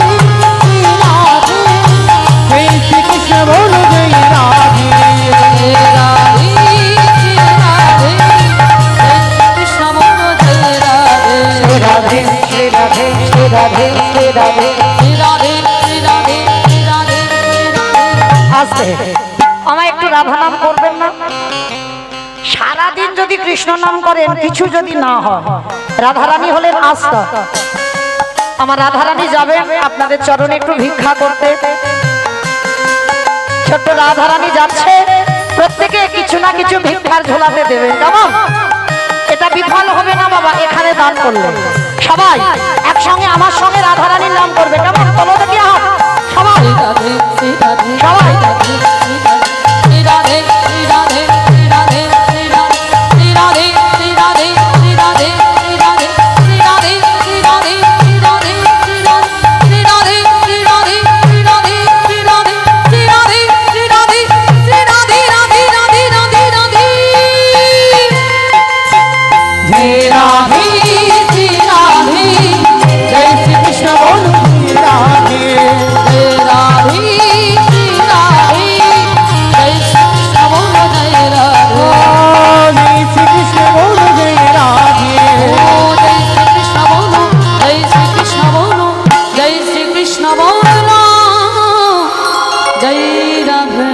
শ্রী রাধে শ্রী রাধে শ্রী রাধে শ্রী রাধে শ্রী রাধে শ্রী রাধে শ্রী রাধে। আস্তে আমায় একটু রাধা নাম করবেন না? সারাদিন যদি কৃষ্ণ নাম করেন কিছু যদি না হয়, রাধারানী হলেন আস্থা। আমার রাধারানী যাবেন আপনাদের চরণে একটু ভিক্ষা করতে। ছোট্ট রাধারানী যাচ্ছে, প্রত্যেকে কিছু না কিছু ভিক্ষার ঝোলাতে দেবে, কেমন? এটা বিফল হবে না বাবা এখানে দান করলে। সবাই একসঙ্গে আমার সঙ্গে রাধারানীর নাম করবে, কেমন? তোলো দেখি হাত সবাই, শ্রী রাধে শ্রী রাধে সবাই। শ্রী রাধে শ্রী রাধে শ্রী রাধে শ্রী রাধে শ্রী রাধে শ্রী রাধে শ্রী রাধে শ্রী রাধে শ্রী রাধে শ্রী রাধে শ্রী রাধে শ্রী রাধে শ্রী রাধে শ্রী রাধে শ্রী রাধে শ্রী রাধে শ্রী রাধে শ্রী রাধে রাধে রাধে রাধে রাধে। जय राधे শ্রী রাধে जय श्री कृष्ण बोलो जय राधे जय राधे श्री राधे जय श्री कृष्ण बोलो जय राधे जय श्री कृष्ण बोलो जय राधे ओ जय श्री कृष्ण बोलो जय श्री कृष्ण बोलो जय श्री कृष्ण बोलो जय राधे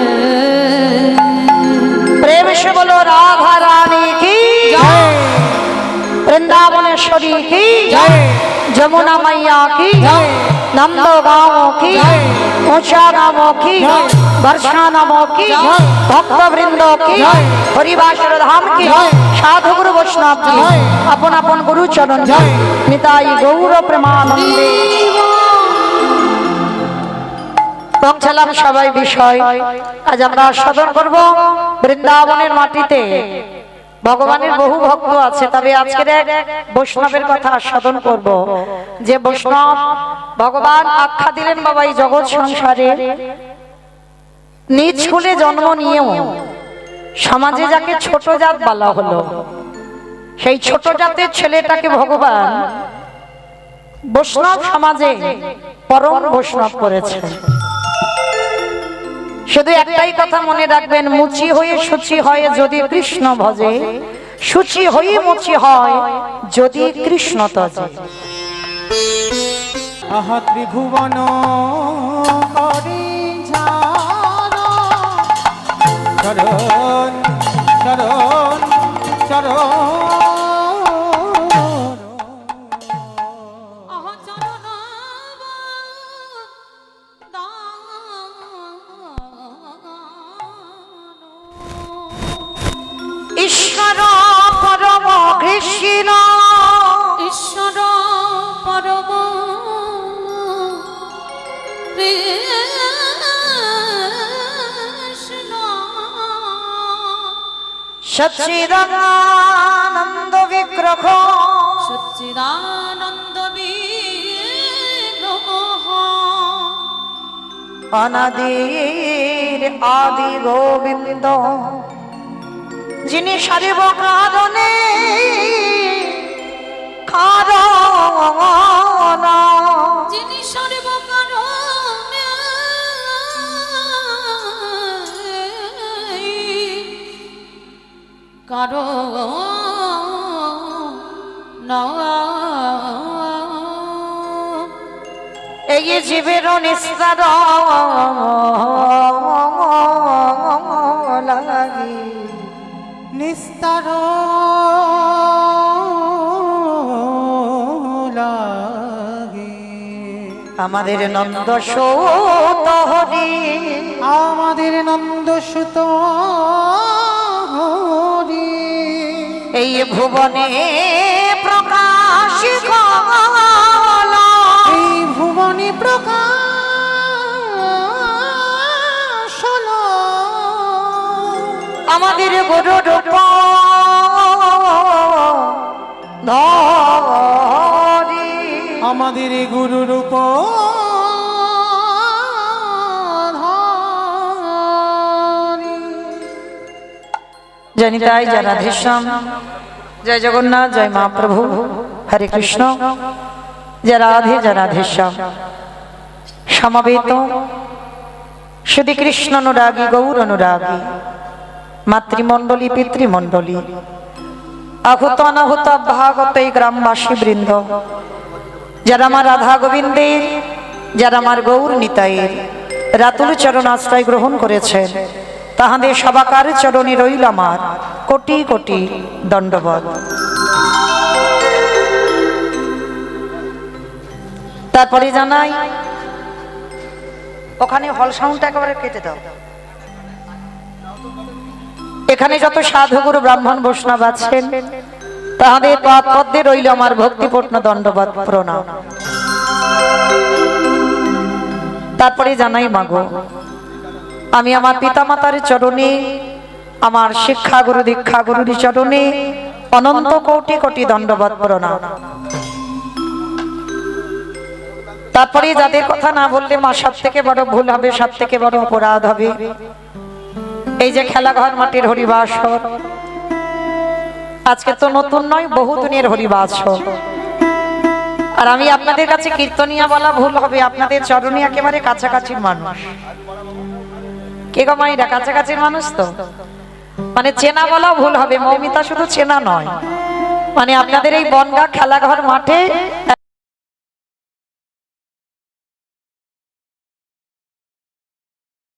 प्रेम से बोलो राधा रानी की जय वृंदावनेश्वरी की जय जमुना मैया की जय नंद गांवों की जय ऊंचा नामों की जय वर्षा नामों की जय भक्त वृंदों की जय हरिवासर धाम की जय साधु गुरु वैष्णव की जय अपन अपन गुरु चरण की जय निताई गौर प्रेमानंदे। পৌঁছালাম সবাই বিষয়। আজ আমরা আস্বাদন করব বৃন্দাবনের মাটিতে ভগবানের বহু ভক্ত আছে, তবে আজকের এক বৈষ্ণবের কথা আস্বাদন করব, যে বৈষ্ণব ভগবান আখ্যা দিলেন বাবা এই জগৎ সংসারে নিজ কুলে জন্ম নিয়েও সমাজে যাকে ছোট জাত বলা হলো, সেই ছোট জাতের ছেলেটাকে ভগবান বৈষ্ণব সমাজে পরম বৈষ্ণব করেছে। শুধু একটাই কথা মনে রাখবেন, মুচি হয়ে শুচি হয় যদি কৃষ্ণ ভজে, শুচি হয়ে মুচি হয় যদি কৃষ্ণ তজে। আহা ত্রিভুবন করে ঝাড়ো চরণ চরণ চরণ আহা চরণ ঈশ্বর পরম কৃষ্ণ ঈশ্বর পরম কৃষ্ণ সচ্চিদানন্দ বিগ্রহ সচ্চিদানন্দ বিগ্রহ অনাদির আদি গোবিন্দ, যিনি সারিব কারণে কারণ, যিনি সর্বকারণে এই জীবের নিস্তার লাগি নিস্তার লাগে আমাদের নন্দ সৌত হরি, আমাদের নন্দ সুত হরি এই ভুবনে প্রকাশ এই ভুবনে প্রকাশ হলো আমাদের গুরু রূপ ধরি, আমাদের গুরু রূপ জানি তাই জয় রাধেশ্যাম, জয় জগন্নাথ, জয় মহাপ্রভু, হরে কৃষ্ণ, জয় রাধে জয় রাধেশ্যাম। সমবেত শুধু কৃষ্ণ অনুরাগী গৌর অনুরাগী মাতৃমণ্ডলী পিতৃমণ্ডলী আহুত অনাহুত ভাগত এই গ্রামবাসী বৃন্দ, যারা আমার রাধা গোবিন্দের, যারা আমার গৌর নিতাইয়ের রাতুল চরণ আশ্রয় গ্রহণ করেছেন, তাহাদের সবাকার চরণে রইল আমার কোটি কোটি দণ্ডবত। তারপরে জানাই, ওখানে হল সাউন্ডটা একেবারে কেটে দাও। এখানে যত সাধুগুরু ব্রাহ্মণ বৈষ্ণব আছেন, তাহাদের পদ্মে রইল আমার ভক্তিপূর্ণ দণ্ডবত প্রণাম। তারপরে জানাই, মাগো, আমি আমার পিতামাতার চরণে, আমার শিক্ষা গুরু দীক্ষা গুরুর চরণে অনন্ত কোটি কোটি দণ্ডবত প্রণাম। তারপরে যাদের কথা না বললে মা সব থেকে বড় ভুল হবে, সব থেকে বড় অপরাধ হবে। এই যে খেলাঘর মাটির হরিবাসর, আজকে তো নতুন নয়, বহু দিনের হরিবাসর। আর আমি আপনাদের কাছে কীর্তনিয়া বলা ভুল হবে, আপনাদের চরণে একেবারে কাছাকাছির মানুষ। কে গো মাইরা, কাছাকাছির মানুষ তো, মানে চেনা বলা ভুল হবে। মৌমিতা শুধু চেনা নয়, মানে আপনাদের এই বনগা খেলাঘর মাঠে